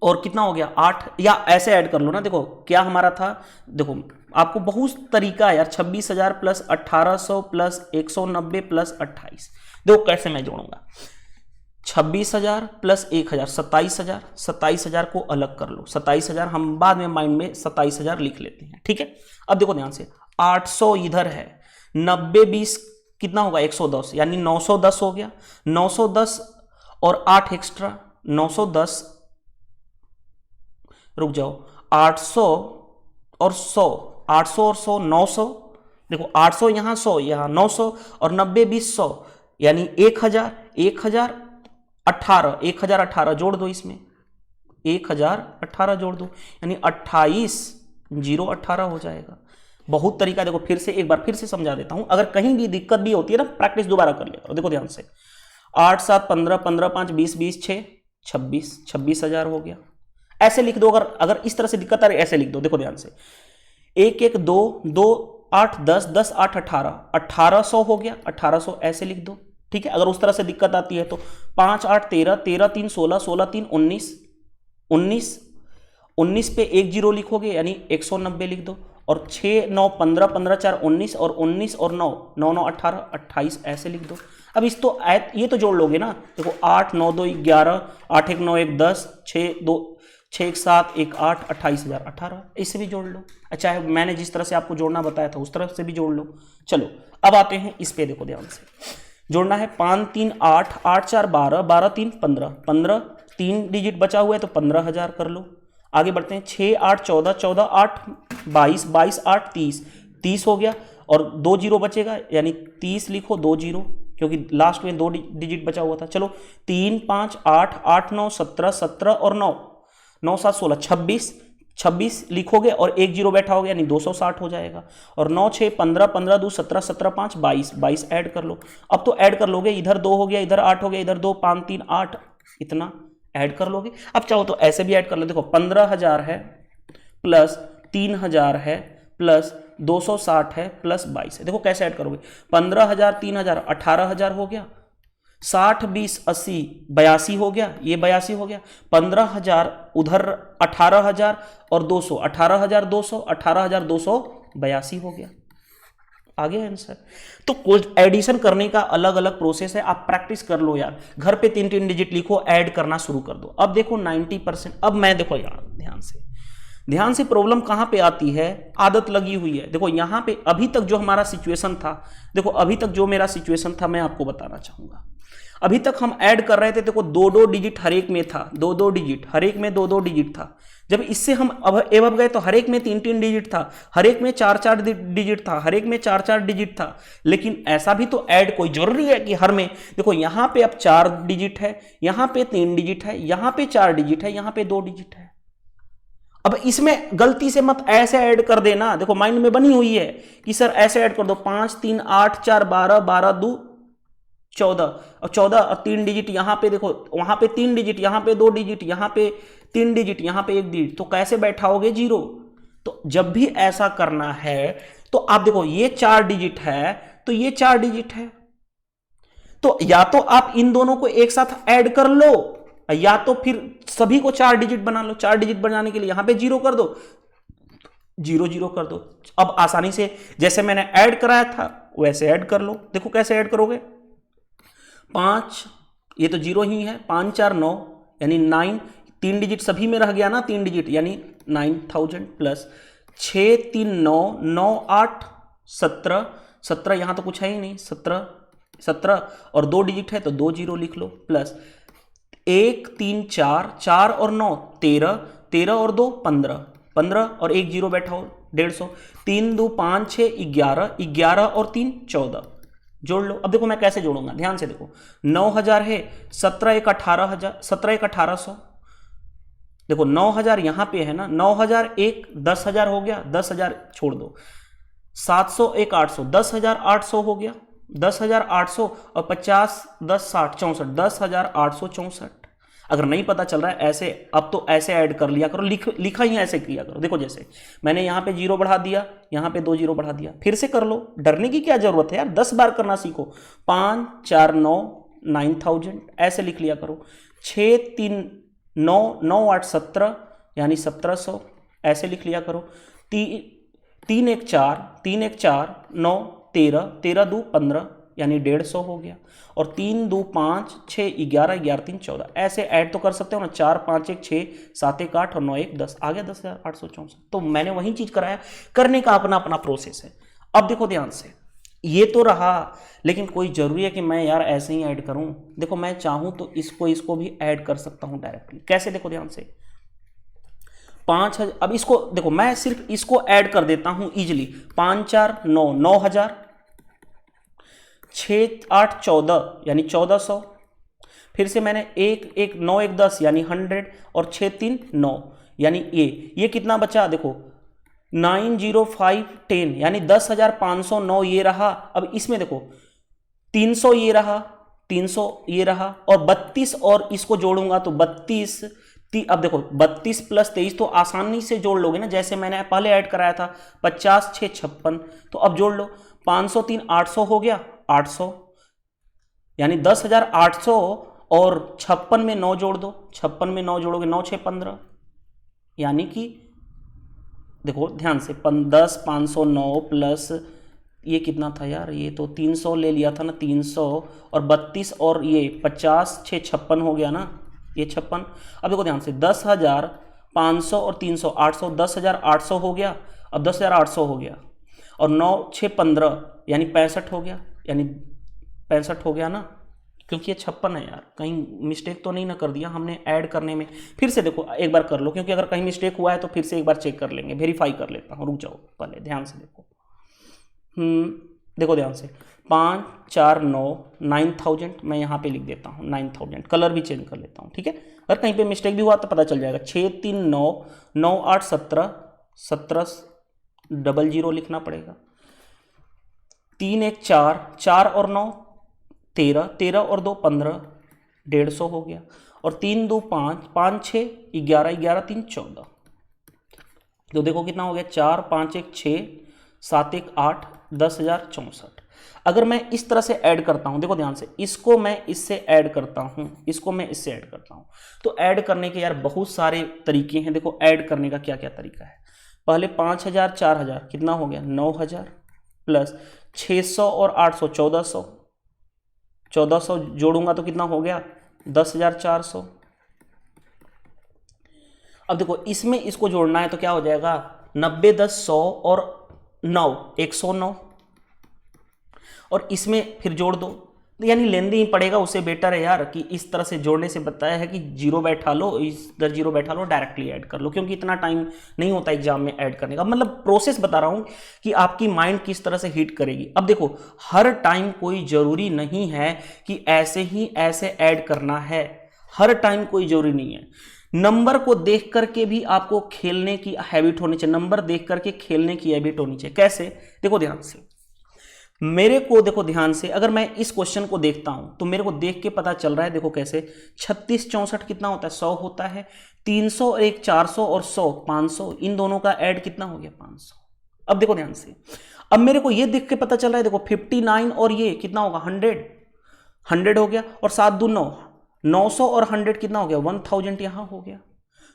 और कितना हो गया 8, या ऐसे ऐड कर लो ना। देखो क्या हमारा था, देखो आपको बहुत तरीका है यार। 26,000 प्लस 1800 प्लस 190 प्लस 28, देखो कैसे मैं जोड़ूंगा। 26,000 प्लस 1,000 27,000, 27,000 को अलग कर लो। 27,000 हम बाद में माइंड में 27,000 लिख लेते हैं, ठीक है। अब देखो ध्यान से, 800 इधर है, 90 20 कितना होगा 110, यानी 910 हो गया। 910 और 8 एक्स्ट्रा 910, रुक जाओ, 800 और 100, 800 और 100 900, देखो 800 यहां 100 यहां 900, और 90 20 100 यानी 1000, 1018, 1018 जोड़ दो इसमें, 1018 जोड़ दो, यानी 28 0 18 हो जाएगा। बहुत तरीका, देखो फिर से एक बार फिर से समझा देता हूं, अगर कहीं भी दिक्कत भी होती है ना, प्रैक्टिस दोबारा कर लेता हूं। देखो ध्यान से, 8 7 15, 15 5 20, 20 6 26, 26,000 हो गया। ऐसे लिख दो, अगर इस तरह से दिक्कत आ रही है ऐसे लिख दो। देखो ध्यान से, 1 1 2 2 8 10, 10 8 18, 1800 हो गया। 1800 ऐसे लिख दो, ठीक है। अगर उस तरह से दिक्कत आती है तो 5 8 13, 13 3 16, 16 3 19, 19, 19 पे 1 जीरो लिखोगे यानी 190 लिख दो। और 6 9 15, 15 4 19, और 19 और 9 9 9 18 28 ऐसे लिख दो। अब इस तो ये तो जोड़ लोगे ना। देखो 8 9 2 11, 8 1 9 1 10, 6 2 6 1 7 1 8, 28,000 18, इससे भी जोड़ लो। अच्छा है, मैंने जिस तरह से आपको जोड़ना बताया था उस तरह से भी जोड़ लो। चलो अब आते हैं इस पे, देखो ध्यान से जोड़ना है। 5 3 8, 8 4 12, 12 3 15, 15 3 डिजिट बचा हुआ है तो 15,000 कर लो। आगे बढ़ते हैं, 6 8 14, 14 8 22, 22 8 30, 30 हो गया, और 2 जीरो बचेगा यानी 30 लिखो, 2 जीरो, क्योंकि लास्ट में 2 डिजिट बचा हुआ था। चलो 3 5 8 8 9 17, 17 और 9 9 7 16 26, 26 लिखोगे और एक जीरो बैठा हो गया यानी 260 हो जाएगा। और 9 6 15, 15 2 17, 17 5 22, 22 ऐड कर लो। अब तो ऐड कर लोगे, इधर 2 हो गया, इधर 8 हो गया, इधर 2 5 3 8, इतना ऐड कर लोगे। अब चाहो तो ऐसे भी ऐड कर लो, देखो 15,000 है प्लस 3,000 है प्लस 260 है प्लस 22 है। देखो कैसे ऐड करोगे, 15,000 3,000 18,000 हो गया, 60 20 80 82 हो गया, ये 82 हो गया, 15,000 उधर 18,000 और 200, 18,200 18,282 हो गया। आगे आंसर। तो कुछ एडिशन करने का अलग अलग प्रोसेस है, आप प्रैक्टिस कर लो यार, घर पे 3 डिजिट लिखो, ऐड करना शुरू कर दो। अब देखो 90%, अब मैं देखो यार ध्यान से प्रॉब्लम कहां पे आती है, आदत लगी हुई है। देखो यहां पे अभी तक जो हमारा सिचुएशन था, देखो अभी तक जो मेरा सिचुएशन था मैं आपको बताना चाहूंगा। अभी तक हम ऐड कर रहे थे, देखो 2-2 डिजिट हर एक में था, 2-2 डिजिट हर एक में 2-2 डिजिट था। जब इससे हम अब गए तो हर एक में 3-3 डिजिट था, हर एक में 4-4 डिजिट था, हर एक में 4-4 डिजिट था। लेकिन ऐसा भी तो ऐड कोई जरूरी है कि हर में, देखो यहां पे अब 4 डिजिट है, यहां पे 3 डिजिट है, यहां पे 4 डिजिट है, यहां पे 2 डिजिट है। अब इसमें गलती से मत ऐसे ऐड कर देना, देखो माइंड में बनी हुई है कि सर ऐसे ऐड कर दो, 5 3 8 4 12, 12 2 14, और 14 और 3 डिजिट यहां पे, देखो वहां पे 3 डिजिट, यहां पे 2 डिजिट, यहां पे 3 डिजिट, यहां पे 1 डिजिट, तो कैसे बैठाओगे 0। तो जब भी ऐसा करना है तो आप देखो ये 4 डिजिट है तो ये 4 डिजिट है, तो या तो आप इन दोनों को एक साथ ऐड कर लो, या तो फिर सभी को 4 डिजिट बना लो। 4 डिजिट बनाने के लिए यहां पे 0 कर दो, 0 0 कर दो। अब आसानी से जैसे मैंने ऐड कराया था वैसे ऐड कर लो। देखो कैसे ऐड करोगे, 5 ये तो 0 ही है, 5 4 9 यानी 9, 3 डिजिट सभी में रह गया ना, 3 डिजिट यानी 9,000 प्लस 6 3 9 9 8 17, 17 यहां तो कुछ है ही नहीं, 17 17 और 2 डिजिट है तो 2 0 लिख लो, प्लस 1 3 4 4 और 9 13, 13 और 2 15, 15 और 1 0 बैठा हो 150, 3 2 5 6 11, 11 और 3 14, जोड़ लो। अब देखो मैं कैसे जोड़ूंगा, ध्यान से देखो, 9,000 है, 17 1 18,000, 17 1 1800, देखो 9,000 यहां पे है ना, 9,000 1 10,000 हो गया, 10,000 छोड़ दो, 700 1 800, 10,800 हो गया, 10,800 और 50 10 60 64, 10,864। अगर नहीं पता चल रहा है ऐसे, अब तो ऐसे ऐड कर लिया करो, लिखा ही ऐसे किया करो। देखो जैसे मैंने यहाँ पे 0 बढ़ा दिया, यहाँ पे 2 0 बढ़ा दिया, फिर से कर लो, डरने की क्या जरूरत है यार, 10 बार करना सीखो। 5 4 9 9,000 ऐसे लिख लिया करो, 6 3 9 9 8 17 यानी 1700 ऐसे लिख लिया करो, 3 1 4 3 1 4 9 13 13 2 15 यानी 150 हो गया, और 3 2 5 6 11 11 3 14 ऐसे ऐड तो कर सकते हो ना, 4 5 1 6 7 1 8 और 9 1 10 आ गया 10,864। तो मैंने वही चीज कराया, करने का अपना अपना प्रोसेस है। अब देखो ध्यान से, ये तो रहा, लेकिन कोई जरूरी है कि मैं यार ऐसे ही ऐड करूं, देखो मैं चाहूं तो इसको भी ऐड कर सकता हूं डायरेक्टली। कैसे, देखो ध्यान से, 5,000, अब इसको देखो मैं सिर्फ इसको ऐड कर देता हूं इजिली, 5 4 9 9,000, 6 8 14 यानी 1,400, फिर से मैंने 1 1 9 1 10 यानी 100, और 6 3 9 यानी ये कितना बचा, देखो 9 0 5 10 यानी 10,509 ये रहा। अब इसमें देखो 300 ये रहा, 300 ये रहा, और 32 और इसको जोड़ूंगा तो 32, अब देखो 32 प्लस 23 तो आसानी से जोड़ लोगे ना, जैसे मैंने पहले ऐड कराया था, 50 6 56, तो अब जोड़ लो, 503 800 हो गया, 800 यानी 10,800, और 56 में 9 जोड़ दो, 56 में 9 जोड़ोगे 9 6 15 यानी कि देखो ध्यान से 10 509 प्लस ये कितना था यार, ये तो 300 ले लिया था ना, 300 और 32 और ये 50 6 56 हो गया ना, ये 56। अब देखो ध्यान से 10,500 और 300 800, 10,800 हो गया, अब 10,800 हो गया, और 9 6 15 यानी 65 हो गया, यानी 65 हो गया ना, क्योंकि ये 56 है यार, कहीं मिस्टेक तो नहीं ना कर दिया हमने ऐड करने में। फिर से देखो एक बार कर लो, क्योंकि अगर कहीं मिस्टेक हुआ है तो फिर से एक बार चेक कर लेंगे, वेरीफाई कर लेता हूँ, रुक जाओ पहले ध्यान से देखो। देखो ध्यान से, 5 4 9 9000, मैं यहाँ पे लिख देता हूँ 9000, कलर भी चेंज कर लेता हूँ, ठीक है। अगर कहीं पे मिस्टेक भी हुआ तो पता चल जाएगा। 6 3 9 9 8 17 17 00 लिखना पड़ेगा। 3 1 4 4 और 9 13 13 और 2 15 150 हो गया। और 3 2 5 5 6 11 11 3 14, तो देखो कितना हो गया, 4 5 1 6 7 1 8 10,064। अगर मैं इस तरह से ऐड करता हूं, देखो ध्यान से, इसको मैं इससे ऐड करता हूं, इसको मैं इससे ऐड करता हूं, तो ऐड करने के यार बहुत सारे तरीके हैं। देखो ऐड करने का क्या क्या तरीका है। पहले 5,000 4,000 कितना हो गया 9,000, प्लस 600 और 800 1400, 1400 जोड़ूंगा तो कितना हो गया 10,400। अब देखो इसमें इसको जोड़ना है तो क्या हो जाएगा 90 10 100 और 9 109, और इसमें फिर जोड़ दो, तो यानी लेंदी ही पड़ेगा, उससे बेटर है यार कि इस तरह से जोड़ने से बताया है कि जीरो बैठा लो, इधर जीरो बैठा लो, डायरेक्टली ऐड कर लो, क्योंकि इतना टाइम नहीं होता एग्जाम में ऐड करने का। मतलब प्रोसेस बता रहा हूं कि आपकी माइंड किस तरह से हिट करेगी। अब देखो हर टाइम कोई जरूरी नहीं है कि ऐसे ही ऐसे ऐड करना है, हर टाइम कोई जरूरी नहीं है। नंबर को देख करके भी आपको खेलने की हैबिट होनी चाहिए, नंबर देख करके खेलने की हैबिट होनी चाहिए। कैसे, देखो ध्यान से, मेरे को देखो ध्यान से, अगर मैं इस क्वेश्चन को देखता हूं तो मेरे को देख के पता चल रहा है, देखो कैसे, 36 64 कितना होता है 100 होता है, 300 और 1 400 और 100 500, इन दोनों का ऐड कितना हो गया 500। अब देखो ध्यान से, अब मेरे को ये देख के पता चल रहा है, देखो 59 और ये कितना होगा 100 हो गया, और 7 2 9 900 और 100 कितना हो गया 1000, यहां हो गया।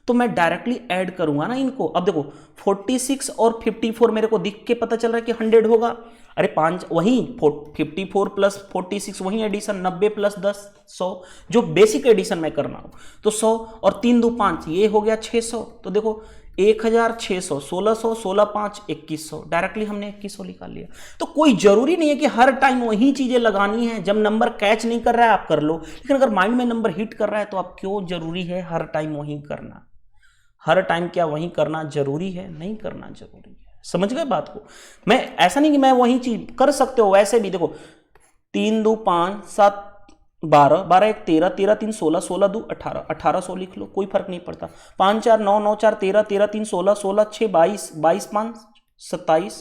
तो मैं डायरेक्टली ऐड करूंगा ना इनको। अब देखो 46 और 54 मेरे को दिख के पता चल रहा है कि 100 होगा, अरे 5 वही 54 प्लस 46 वही एडिशन, 90 प्लस 10 100, जो बेसिक एडिशन मैं करना हूं। तो 100 और 3 2 5 ये हो गया 600, तो देखो 1600 1600 16 5 2100, डायरेक्टली हमने 2100 निकाल लिया। तो कोई जरूरी नहीं है कि हर टाइम वही चीजें लगानी है। जब नंबर कैच नहीं कर रहा है आप कर लो, लेकिन अगर माइंड में नंबर हिट कर रहा है तो आप क्यों जरूरी है हर टाइम वही करना। हर टाइम क्या वही करना जरूरी है? नहीं करना जरूरी है। समझ गए बात को? मैं ऐसा नहीं कि मैं वही चीज कर सकते हो, वैसे भी देखो 3 2 5 7 12 12 1 13 13 3 16 16 2 18 1800 लिख लो, कोई फर्क नहीं पड़ता। 5 4 9 9 4 13 13 3 16 16 6 22 22 5 27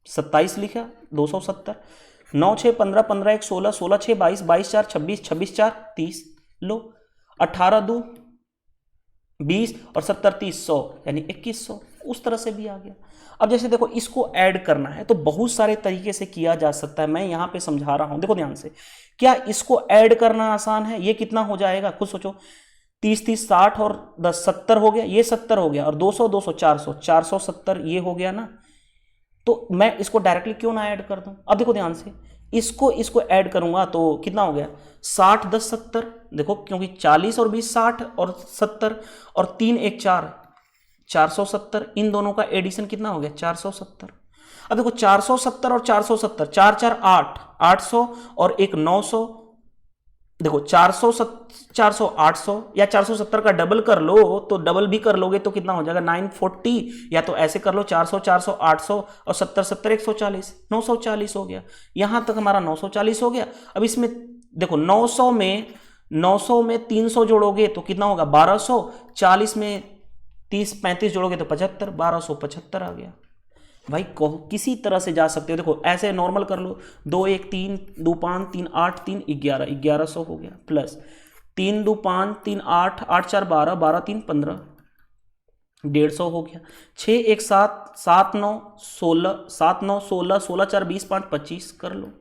27 लिखा 270, 9 6 15 15 1 16 16 6 22 22 4 26 26 4 30 लो, 18 2 20 और 70 30 100 यानी 2100, उस तरह से भी आ गया। अब जैसे देखो इसको ऐड करना है तो बहुत सारे तरीके से किया जा सकता है, मैं यहां पे समझा रहा हूं। देखो ध्यान से, क्या इसको ऐड करना आसान है? ये कितना हो जाएगा खुद सोचो, 30 30 60 और 10 70 हो गया, ये 70 हो गया, और 200 200 400 470 ये हो गया ना। तो मैं इसको डायरेक्टली क्यों ना ऐड कर दूं? अब देखो ध्यान से, इसको ऐड करूंगा तो कितना हो गया 60 10 70, देखो क्योंकि 40 और 20 60 और 70 और 3 1 4 470, इन दोनों का एडिशन कितना हो गया 470। अब देखो 470 और 470 4 4 8 800 और एक 900, देखो 400 400 800 या 470 का डबल कर लो, तो डबल भी कर लोगे तो कितना हो जाएगा 940, या तो ऐसे कर लो 400 400 800 और 70 70 140 940 हो गया। यहां तक हमारा 940 हो गया। अब इसमें देखो 900 में 300 जोड़ोगे तो कितना होगा 1200, 40 में 30 35 जोड़ोगे तो 75, 1275 आ गया। भाई किसी तरह से जा सकते हो। देखो ऐसे नॉर्मल कर लो, 2 1 3 2 5 3 8 3 11 1100 हो गया, प्लस 3 2 5 3 8 8 4 12 12 3 15 150 हो गया, 6 1 7 7 9 16 7 9 16 16 4 20 5 25 कर लो,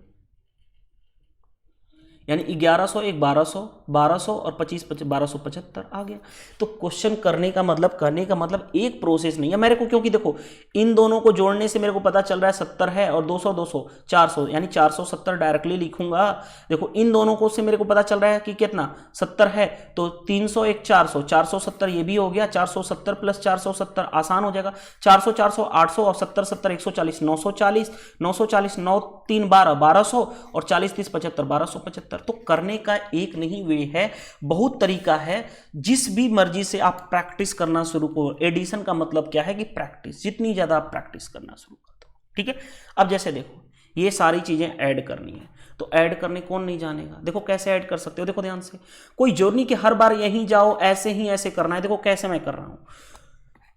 यानी 1100 एक 1200 1200 और 25 1275 आ गया। तो क्वेश्चन करने का मतलब एक प्रोसेस नहीं है मेरे को, क्योंकि देखो इन दोनों को जोड़ने से मेरे को पता चल रहा है 70 है और 200 200 400 यानी 470 डायरेक्टली लिखूंगा। देखो इन दोनों को से मेरे को पता चल रहा है कि कितना 70 है, तो 300 एक 400 470 ये भी हो गया, 470 प्लस 470 आसान हो जाएगा, 400 400 800 और 70 70 140 940 940 9 3 12 1200 और 40 30 75 1275। तो करने का एक नहीं वे है, बहुत तरीका है। जिस भी मर्जी से आप प्रैक्टिस करना शुरू करो। एडिशन का मतलब क्या है कि प्रैक्टिस, जितनी ज्यादा आप प्रैक्टिस करना शुरू कर दो, ठीक है। अब जैसे देखो ये सारी चीज़ें ऐड करनी है। तो ऐड करने कौन नहीं जानेगा। देखो कैसे ऐड कर सकते हो, देखो ध्यान से, कोई जरूरी नहीं कि हर बार यहीं जाओ ऐसे ही ऐसे करना है। देखो कैसे मैं कर रहा हूँ,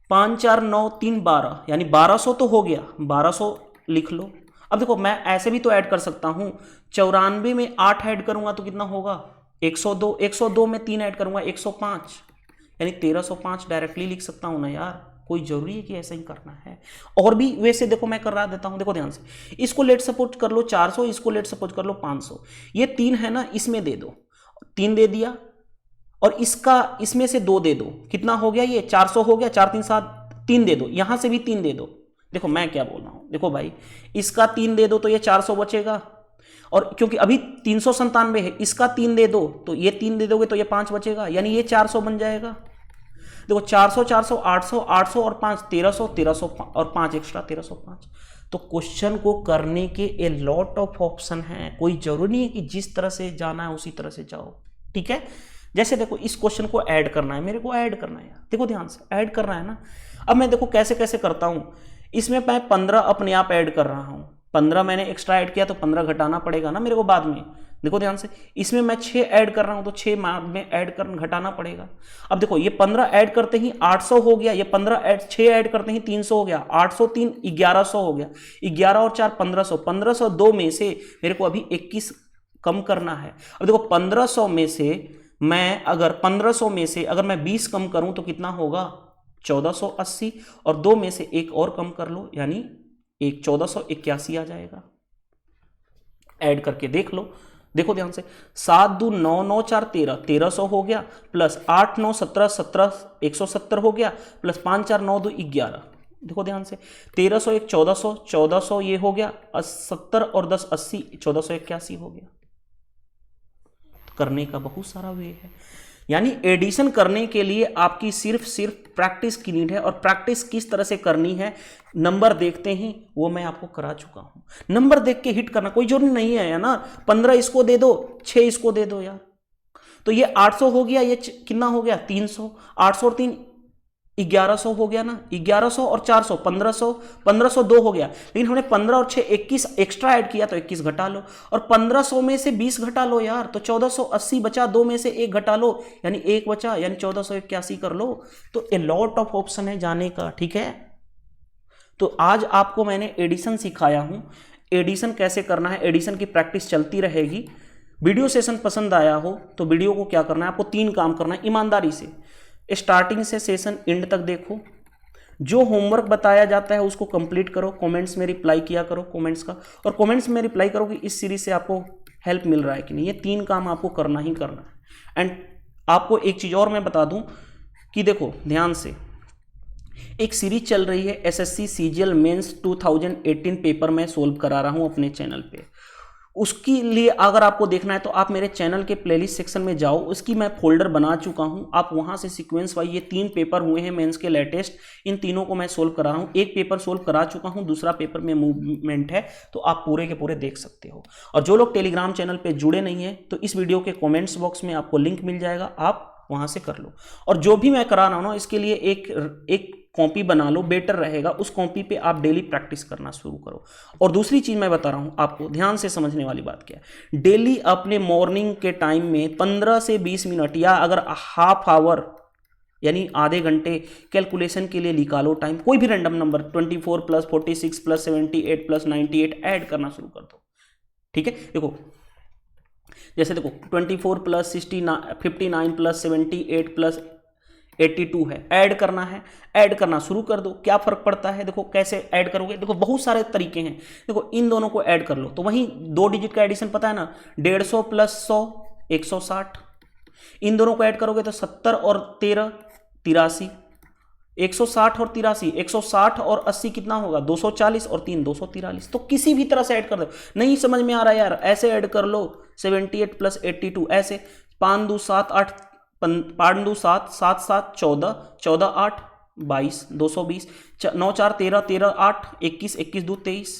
5 4 9 3 12 यानी 1200 तो हो गया, 1200 लिख लो। अब देखो मैं ऐसे भी तो ऐड कर सकता हूँ, 94 में 8 ऐड करूंगा तो कितना होगा 102, 102 में 3 ऐड करूंगा 105, यानी 1305 डायरेक्टली लिख सकता हूँ ना यार। कोई जरूरी है कि ऐसा ही करना है। और भी वैसे देखो मैं कर रहा देता हूँ, देखो ध्यान से, इसको लेट सपोज कर लो 400, इसको लेट सपोज कर लो 500, ये 3 है ना, इसमें दे दो, 3 दे दिया, और इसका इसमें से 2 दे दो, कितना हो गया ये 400 हो गया, 4 3 7, 3 दे दो, यहां से भी 3 दे दो। देखो मैं क्या बोल रहा हूं, देखो भाई इसका 3 दे दो तो ये 400 बचेगा, और क्योंकि अभी 397 है, इसका 3 दे दो तो ये 3 दे दोगे तो ये 5 बचेगा, यानी ये 400 बन जाएगा। देखो 400 400 800 800 और 5 1300 1300 और 5 एक्स्ट्रा 1305। तो क्वेश्चन को करने के ए लॉट ऑफ ऑप्शन हैं, कोई जरूरी नहीं है कि जिस तरह से जाना है उसी तरह से जाओ, ठीक है। जैसे देखो इस क्वेश्चन को ऐड करना है, मेरे को ऐड करना है यार, देखो ध्यान से ऐड करना है ना। अब मैं देखो कैसे कैसे करता हूं, इसमें मैं 15 अपने आप ऐड कर रहा हूं, 15 मैंने एक्स्ट्रा ऐड किया तो 15 घटाना पड़ेगा ना मेरे को बाद में। देखो ध्यान से, इसमें मैं 6 ऐड कर रहा हूं तो 6 में ऐड कर घटाना पड़ेगा। अब देखो ये 15 ऐड करते ही 800 हो गया, ये 15 ऐड 6 ऐड करते ही 300 हो गया, 803 1100 हो गया, 11 और 4 1500, 1502 में से मेरे को अभी 21 कम करना है। अब देखो 1500 में से मैं अगर 1500 में से अगर मैं 20 कम करूं तो कितना होगा 1480, और 2 में से एक और कम कर लो यानी एक 1481 आ जाएगा। ऐड करके देख लो, देखो ध्यान से, 7 2 9 9 4 13 1300 हो गया, प्लस 8 9 17 17 170 हो गया, प्लस 5 4 9 2 11। देखो ध्यान से, 1300 एक 1400 1400 ये हो गया, 70 और 10 80 1481 हो गया। करने का बहुत सारा वे है, यानी एडिशन करने के लिए आपकी सिर्फ प्रैक्टिस की नीड है, और प्रैक्टिस किस तरह से करनी है नंबर देखते ही वो मैं आपको करा चुका हूं। नंबर देख के हिट करना कोई जरूरी नहीं है ना, 15 इसको दे दो 6 इसको दे दो यार, तो ये 800 हो गया, ये कितना हो गया 300, 800 और 3 1100 हो गया ना, 1100 और 400 1500, 1502 हो गया। लेकिन हमने 15 और 6 21 एक्स्ट्रा ऐड किया तो 21 घटा लो, और 1500 में से 20 घटा लो यार, तो 1480 बचा, 2 में से 1 घटा लो यानी 1 बचा, यानी 1481 कर लो। तो ए लॉट ऑफ ऑप्शन है जाने का, ठीक है। तो आज आपको मैंने एडिशन सिखाया हूं, एडिशन कैसे करना है, एडिशन की प्रैक्टिस चलती रहेगी। वीडियो सेशन पसंद आया हो तो वीडियो को क्या करना है, आपको 3 काम करना है ईमानदारी से। स्टार्टिंग से सेशन एंड तक देखो, जो होमवर्क बताया जाता है उसको कंप्लीट करो, कमेंट्स में रिप्लाई किया करो कमेंट्स का, और कमेंट्स में रिप्लाई करो कि इस सीरीज से आपको हेल्प मिल रहा है कि नहीं। ये 3 काम आपको करना ही करना है। एंड आपको एक चीज़ और मैं बता दूं कि देखो ध्यान से, एक सीरीज चल रही है एसएससी सीजीएल मेंस 2018 पेपर मैं सोल्व करा रहा हूं अपने चैनल पे। उसके लिए अगर आपको देखना है तो आप मेरे चैनल के प्लेलिस्ट सेक्शन में जाओ, उसकी मैं फोल्डर बना चुका हूं, आप वहां से सीक्वेंस वाइज, ये 3 पेपर हुए हैं मेंस के लेटेस्ट, इन तीनों को मैं सोल्व करा रहा हूं। एक पेपर सोल्व करा चुका हूं, दूसरा पेपर में मूवमेंट है, तो आप पूरे के पूरे देख सकते हो। और जो लोग टेलीग्राम चैनल पे जुड़े नहीं है तो इस वीडियो के कॉमेंट्स बॉक्स में आपको लिंक मिल जाएगा, आप वहां से कर लो। और जो भी मैं करा रहा हूं ना, इसके लिए एक कॉपी बना लो, बेटर रहेगा। उस कॉपी पे आप डेली प्रैक्टिस करना शुरू करो। और दूसरी चीज मैं बता रहा हूं आपको, ध्यान से समझने वाली बात क्या है, डेली अपने मॉर्निंग के टाइम में 15 से 20 मिनट या अगर हाफ आवर यानी आधे घंटे कैलकुलेशन के लिए निकालो टाइम। कोई भी random number 24 plus 46 plus 78 plus 98 add करना शुरू कर दो, ठीक है। देखो जैसे देखो 24 प्लस 59 प्लस 78 प्लस 82 है, ऐड करना है, ऐड करना शुरू कर दो। क्या फर्क पड़ता है, देखो कैसे ऐड करोगे, देखो बहुत सारे तरीके हैं। देखो इन दोनों को ऐड कर लो तो वहीं 2 डिजिट का एडिशन पता है ना, 150 प्लस 100 160। इन दोनों को ऐड करोगे तो 70 और 13 83, 160 और 83, 160 और 80 कितना होगा 240 और 3 243। तो किसी भी तरह से ऐड कर दो। नहीं समझ में आ रहा है यार, ऐसे ऐड कर लो 78 प्लस 82, ऐसे 5 2 7 8 5 2 7 7 7 14 14 8 22 220 9 4 13 13 8 21 21 2 23।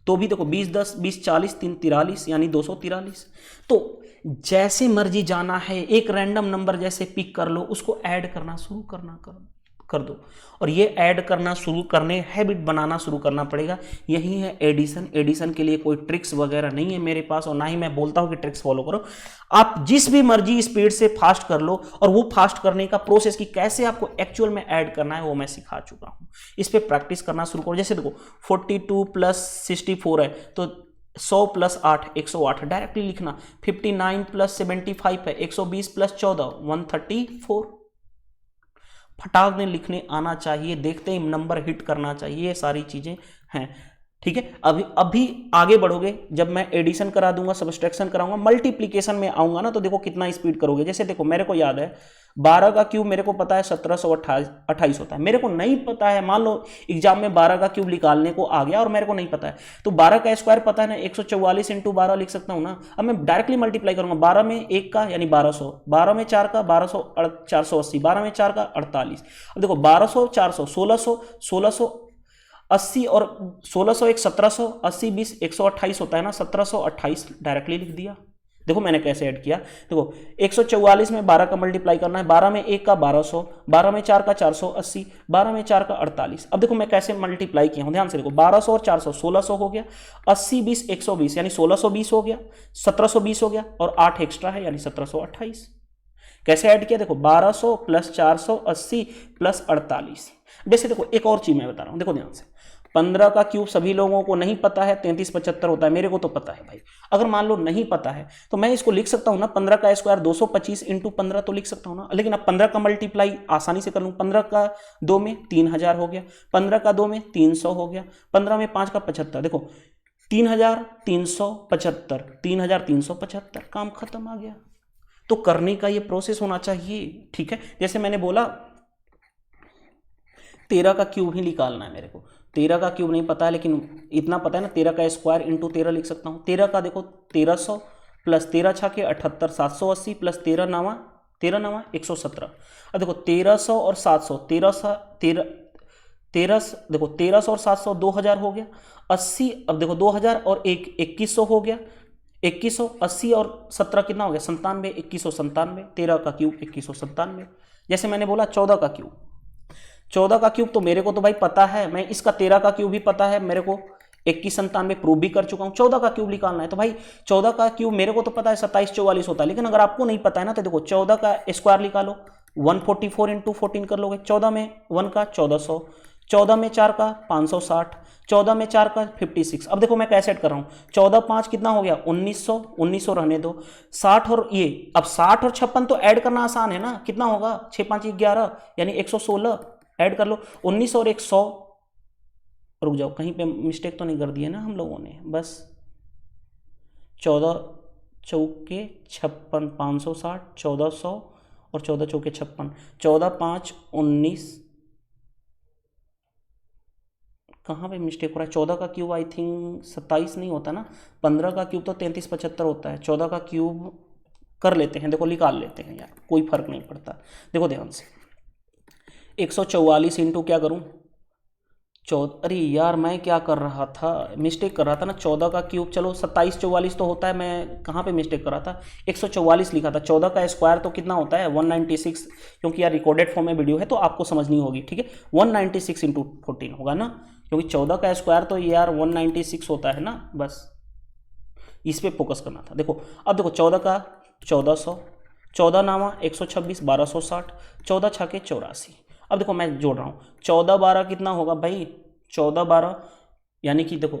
तो भी देखो 20 10 20 40 3 43 यानी 243। तो जैसे मर्जी जाना है, एक रैंडम नंबर जैसे पिक कर लो, उसको ऐड करना शुरू करना करो। कर दो। और ये ऐड करना शुरू करने, हैबिट बनाना शुरू करना पड़ेगा। यही है एडिशन। एडिशन के लिए कोई ट्रिक्स वगैरह नहीं है मेरे पास, और ना ही मैं बोलता हूँ कि ट्रिक्स फॉलो करो। आप जिस भी मर्जी स्पीड से फास्ट कर लो, और वो फास्ट करने का प्रोसेस कि कैसे आपको एक्चुअल में ऐड करना है वो मैं सिखा चुका हूँ। इस पर प्रैक्टिस करना शुरू करो। जैसे देखो 42 + 64 है तो 100 + 8 108 डायरेक्टली लिखना। 59 + 75 है 120 + 14 134। फटाक में लिखने आना चाहिए, देखते ही नंबर हिट करना चाहिए, ये सारी चीजें हैं। ठीक है, अभी आगे बढ़ोगे, जब मैं एडिशन करा दूंगा, सब्सट्रैक्शन कराऊंगा, मल्टीप्लीकेशन में आऊंगा ना, तो देखो कितना स्पीड करोगे। जैसे देखो मेरे को याद है 12 का क्यूब मेरे को पता है 1728 होता है। मेरे को नहीं पता है, मान लो एग्जाम में 12 का क्यूब निकालने को आ गया और मेरे को नहीं पता है, तो 12 का स्क्वायर पता है ना, 144 × 12 लिख सकता हूं ना। अब मैं डायरेक्टली मल्टीप्लाई करूंगा, 12 में 1 का यानी 1200, 12 में 4 का 480, 12 में 4 का 48। अब देखो 1200 400 1680 और 1600 एक 1780 20 128 होता है ना, 1728 डायरेक्टली लिख दिया। देखो मैंने कैसे ऐड किया, देखो 144 में 12 का मल्टीप्लाई करना है, 12 में 1 का 1200, 12 में 4 का 480, 12 में 4 का 48। अब देखो मैं कैसे मल्टीप्लाई किया हूं, ध्यान से देखो 1200 और 400 1600 हो गया, 80 20 120 यानी 1620 हो गया, 1720 हो गया, और 8 एक्स्ट्रा है यानी 1728। कैसे ऐड किया, देखो 1200 + 480 + 48। जैसे देखो एक और चीज मैं बता रहा हूं, देखो ध्यान से, 15 का क्यूब सभी लोगों को नहीं पता है, 3375 होता है, मेरे को तो पता है भाई। अगर मान लो नहीं पता है तो मैं इसको लिख सकता हूं ना, 15 का स्क्वायर 225 × 15 तो लिख सकता हूं ना, लेकिन अब 15 का मल्टीप्लाई आसानी से कर लूं। 15 का 2 में 3000 हो गया, 15 का 2 में 300 हो गया, 15 में 5 का 75, देखो 3375, 3375, काम खत्म आ गया। तो करने का ये प्रोसेस होना चाहिए। ठीक है, जैसे मैंने बोला 13 का क्यूब ही निकालना है मेरे को, 13 का क्यूब नहीं पता है, लेकिन इतना पता है ना, 13 का स्क्वायर × 13 लिख सकता हूँ। 13 का देखो 1300 + 13 छाके 78 780 + 13 नावा 117। अब देखो 1300 और 700 13 देखो 1300 और 700 2000 हो गया, 80। अब देखो 2000 और 1 2100 हो गया, 2100 80 और 17 कितना हो गया 97, 2197। 13 का क्यूब 2197। जैसे मैंने बोला 14 का क्यूब, 14 का क्यूब तो मेरे को तो भाई पता है, मैं इसका 13 का क्यूब भी पता है मेरे को, 2197 प्रूव भी कर चुका हूं। 14 का क्यूब निकालना है तो भाई 14 का क्यूब मेरे को तो पता है 2744 होता है, लेकिन अगर आपको नहीं पता है ना तो देखो 14 का स्क्वायर निकालो, 144 × 14 कर लोगे। 14 में 1 का 1400, 14 में 4 का 560, 14 में 4 का 56। अब देखो मैं कैसे ऐड कर रहा हूं, 14 5 कितना हो गया 1900, 1900 रहने दो, 60 और ये, अब 60 और 56 तो ऐड करना आसान है ना, कितना होगा 6 5 11 यानी 116 ऐड कर लो। 19 और 100, रुक जाओ कहीं पे मिस्टेक तो नहीं कर दी है ना हम लोगों ने, बस 14 चौके 56 560, 1400 और 14 चौके 56, 14 5 19, कहाँ पे मिस्टेक हो रहा है। 14 का क्यूब आई थिंक 27 नहीं होता ना, 15 का क्यूब तो 3375 होता है, 14 का क्यूब कर लेते हैं, देखो निकाल लेते हैं यार, कोई फर्क नहीं पड़ता। देखो ध्यान से 144 इंटू क्या करूं, अरे यार मैं क्या कर रहा था, मिस्टेक कर रहा था ना। 14 का क्यूब, चलो 27 44 तो होता है, मैं कहाँ पे मिस्टेक कर रहा था, 144 लिखा था। 14 का स्क्वायर तो कितना होता है 196, क्योंकि यार रिकॉर्डेड फॉर्म में वीडियो है तो आपको समझनी होगी। ठीक है, 196 × 14 होगा ना, क्योंकि 14 का स्क्वायर तो यार 196 होता है ना, बस इस पर फोकस करना था। देखो अब देखो 14 का 1400, 14 नावा 126 1260, 14 छाके 84। अब देखो मैं जोड़ रहा हूँ, 14 12 कितना होगा भाई, 14 12 यानी कि देखो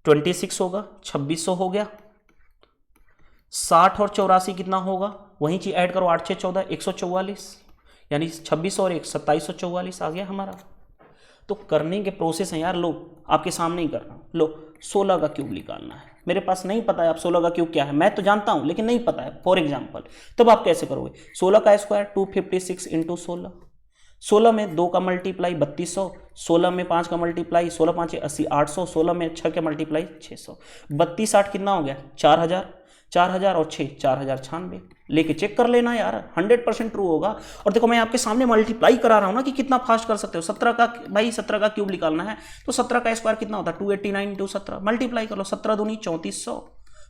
26 होगा, 2600 हो गया, 60 और 84 कितना होगा, वही चीज ऐड करो, 8 6 14 144 यानी 26 और 1 2744 आ गया हमारा। तो करने के प्रोसेस है यार, लो आपके सामने ही कर रहा हूँ। लो 16 का क्यूब निकालना है, मेरे पास नहीं पता है आप 16 का क्यूब क्या है, मैं तो जानता हूँ लेकिन नहीं पता है फॉर एग्जांपल, तब आप कैसे करोगे। 16 का स्क्वायर 256 × 16, 16 में 2 का मल्टीप्लाई 3200, 16 में 5 का मल्टीप्लाई 16 5 80 800, 16 में 6 का मल्टीप्लाई 600, 32 8 कितना हो गया 4000, 4000 और 6 4096। लेके चेक कर लेना यार, 100% ट्रू होगा। और देखो मैं आपके सामने मल्टीप्लाई करा रहा हूं ना कि कितना फास्ट कर सकते हो। 17 का भाई 17 का क्यूब निकालना है तो 17 का स्क्वायर कितना होता है 289 × 17, मल्टीप्लाई कर लो, 17 दूनी 3400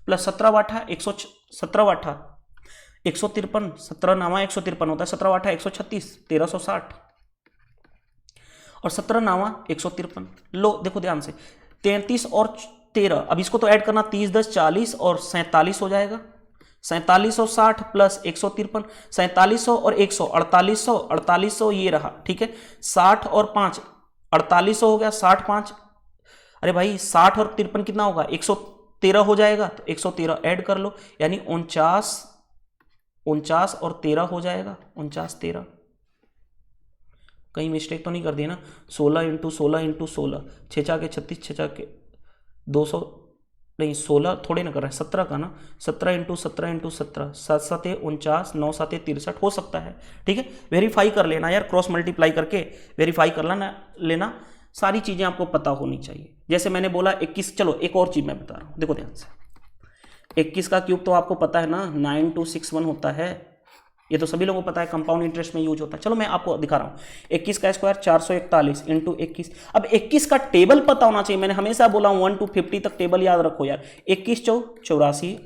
प्लस 17 वाठा 117 वाठा 153, 17 नामा 153 होता है, 17 वाठा 136 1360, और 17 नावा 153। लो देखो ध्यान से, 33 और 13, अब इसको तो ऐड करना, 30 10 40 और 47 हो जाएगा, 4760 प्लस 153, 4700 और 100 4800, 4800 ये रहा, ठीक है। 60 और 5 4800 हो गया, 60 5, अरे भाई 60 और 53 कितना होगा, 113 हो जाएगा, तो 113 ऐड कर लो, यानी 49 और 13 हो जाएगा, 49 13, कहीं मिस्टेक तो नहीं कर दी ना। 16 इंटू 16 इंटू 16, 6 के 36, 6 के 200, नहीं 16 थोड़े ना कर रहे हैं, 17 का ना, 17 इंटू 17 इंटू 17, 7 7 49, 9 7 63 हो सकता है, ठीक है। वेरीफाई कर लेना यार, क्रॉस मल्टीप्लाई करके वेरीफाई कर लेना, सारी चीज़ें आपको पता होनी चाहिए। जैसे मैंने बोला 21, चलो एक और चीज़ मैं बता रहा हूँ, देखो ध्यान से, 21 का क्यूब तो आपको पता है ना 9261 होता है, ये तो सभी लोगों को पता है, कंपाउंड इंटरेस्ट में यूज होता है। चलो मैं आपको दिखा रहा हूँ, 21 का स्क्वायर 441 इंटू 21। अब 21 का टेबल पता होना चाहिए, मैंने हमेशा बोला हूँ 1 to 50 तक टेबल याद रखो यार। 21 चौक 84,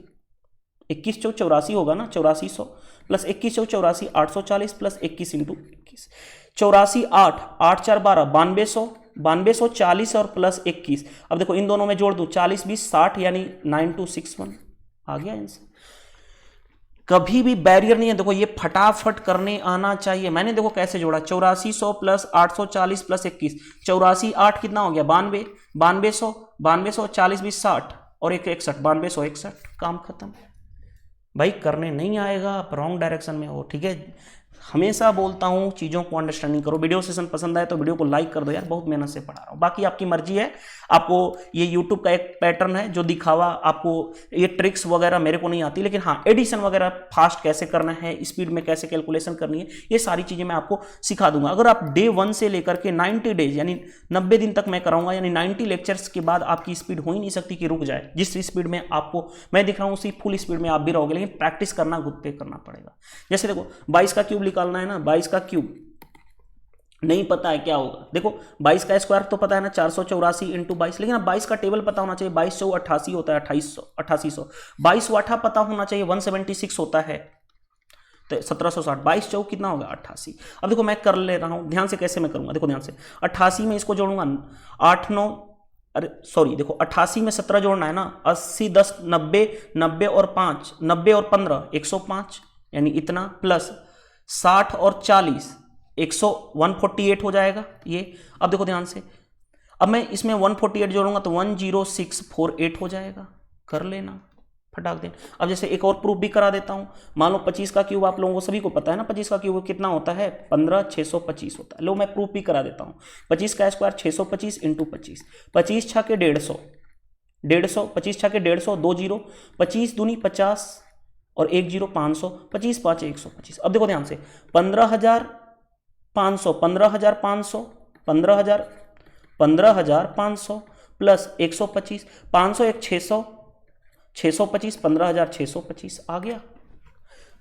21 चौक 84 होगा ना, 8400 प्लस 21 चौक 84 840 प्लस 21 इंटू 21, 84 8 8 4 12 9200, 9240 और प्लस 21। अब देखो इन दोनों में जोड़ दूं, 40 20 60 यानी 9261 आ गया आंसर। कभी भी बैरियर नहीं है, देखो ये फटाफट करने आना चाहिए। मैंने देखो कैसे जोड़ा, 8400 प्लस 840 प्लस 21, 84 8 कितना हो गया 92, 9200 40 20 60 और 1 61, 9261, काम खत्म। भाई करने नहीं आएगा, आप रॉन्ग डायरेक्शन में हो, ठीक है। हमेशा बोलता हूँ चीज़ों को अंडरस्टैंडिंग करो। वीडियो सेशन पसंद आए तो वीडियो को लाइक कर दो यार, बहुत मेहनत से पढ़ा रहा हूँ, बाकी आपकी मर्जी है। आपको ये यूट्यूब का एक पैटर्न है जो दिखावा, आपको ये ट्रिक्स वगैरह मेरे को नहीं आती, लेकिन हाँ एडिशन वगैरह फास्ट कैसे करना है, स्पीड में कैसे कैलकुलेशन करनी है, ये सारी चीज़ें मैं आपको सिखा दूंगा। अगर आप डे 1 से लेकर के 90 डेज यानी 90 दिन तक मैं कराऊंगा, यानी 90 लेक्चर्स के बाद आपकी स्पीड हो ही नहीं सकती कि रुक जाए। जिस स्पीड में आपको मैं दिख रहा हूँ उसी फुल स्पीड में आप भी रहोगे, लेकिन प्रैक्टिस करना खुद पे करना पड़ेगा। जैसे देखो 22 का क्यूब निकालना है ना, 22 का क्यूब नहीं पता है क्या होगा, देखो 22 का स्क्वायर तो पता है ना 484 इंटू 22, लेकिन अब 22 का टेबल पता होना चाहिए, 22 चौ 88 होता है, 8800, 22 वाठा पता होना चाहिए, 176 होता है, तो 1760, 22 चौ कितना होगा 88। अब देखो मैं कर ले रहा हूं, ध्यान से कैसे मैं करूंगा, देखो ध्यान से, 88 में इसको जोड़ूंगा 8 9, अरे सॉरी देखो 88 में 17 जोड़ना है ना, 80 10 90 90 और 5 90 और 15 105 यानी इतना, प्लस 60 और 40 148 हो जाएगा ये। अब देखो ध्यान से, अब मैं इसमें 148 जोड़ूंगा तो 10648 हो जाएगा, कर लेना फटाक देना। अब जैसे एक और प्रूफ भी करा देता हूं, मान लो 25 का क्यूब आप लोगों को सभी को पता है ना, 25 का क्यूब कितना होता है 15625 होता है। लो मैं प्रूफ भी करा देता हूं, 25 का स्क्वायर 625 इंटू 25, 25 छके 150, 150 25 छके 150, 2 जीरो, 25 दूनी 50 और 1 जीरो 500, 25 5 125। अब देखो ध्यान से, 15500 15500 15500 प्लस 125, 500 एक 600 625 15625 आ गया।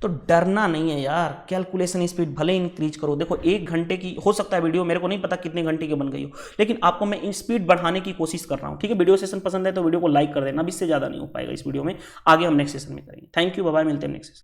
तो डरना नहीं है यार, कैलकुलेशन स्पीड भले इंक्रीज करो। देखो 1 घंटे की हो सकता है वीडियो, मेरे को नहीं पता कितने घंटे की बन गई हो, लेकिन आपको मैं स्पीड बढ़ाने की कोशिश कर रहा हूं, ठीक है। वीडियो सेशन पसंद है तो वीडियो को लाइक कर देना, अब इससे ज़्यादा नहीं हो पाएगा इस वीडियो में, आगे हम नेक्स्ट सेशन में करेंगे। थैंक यू, बाय बाय, मिलते हैं नेक्स्ट सेशन।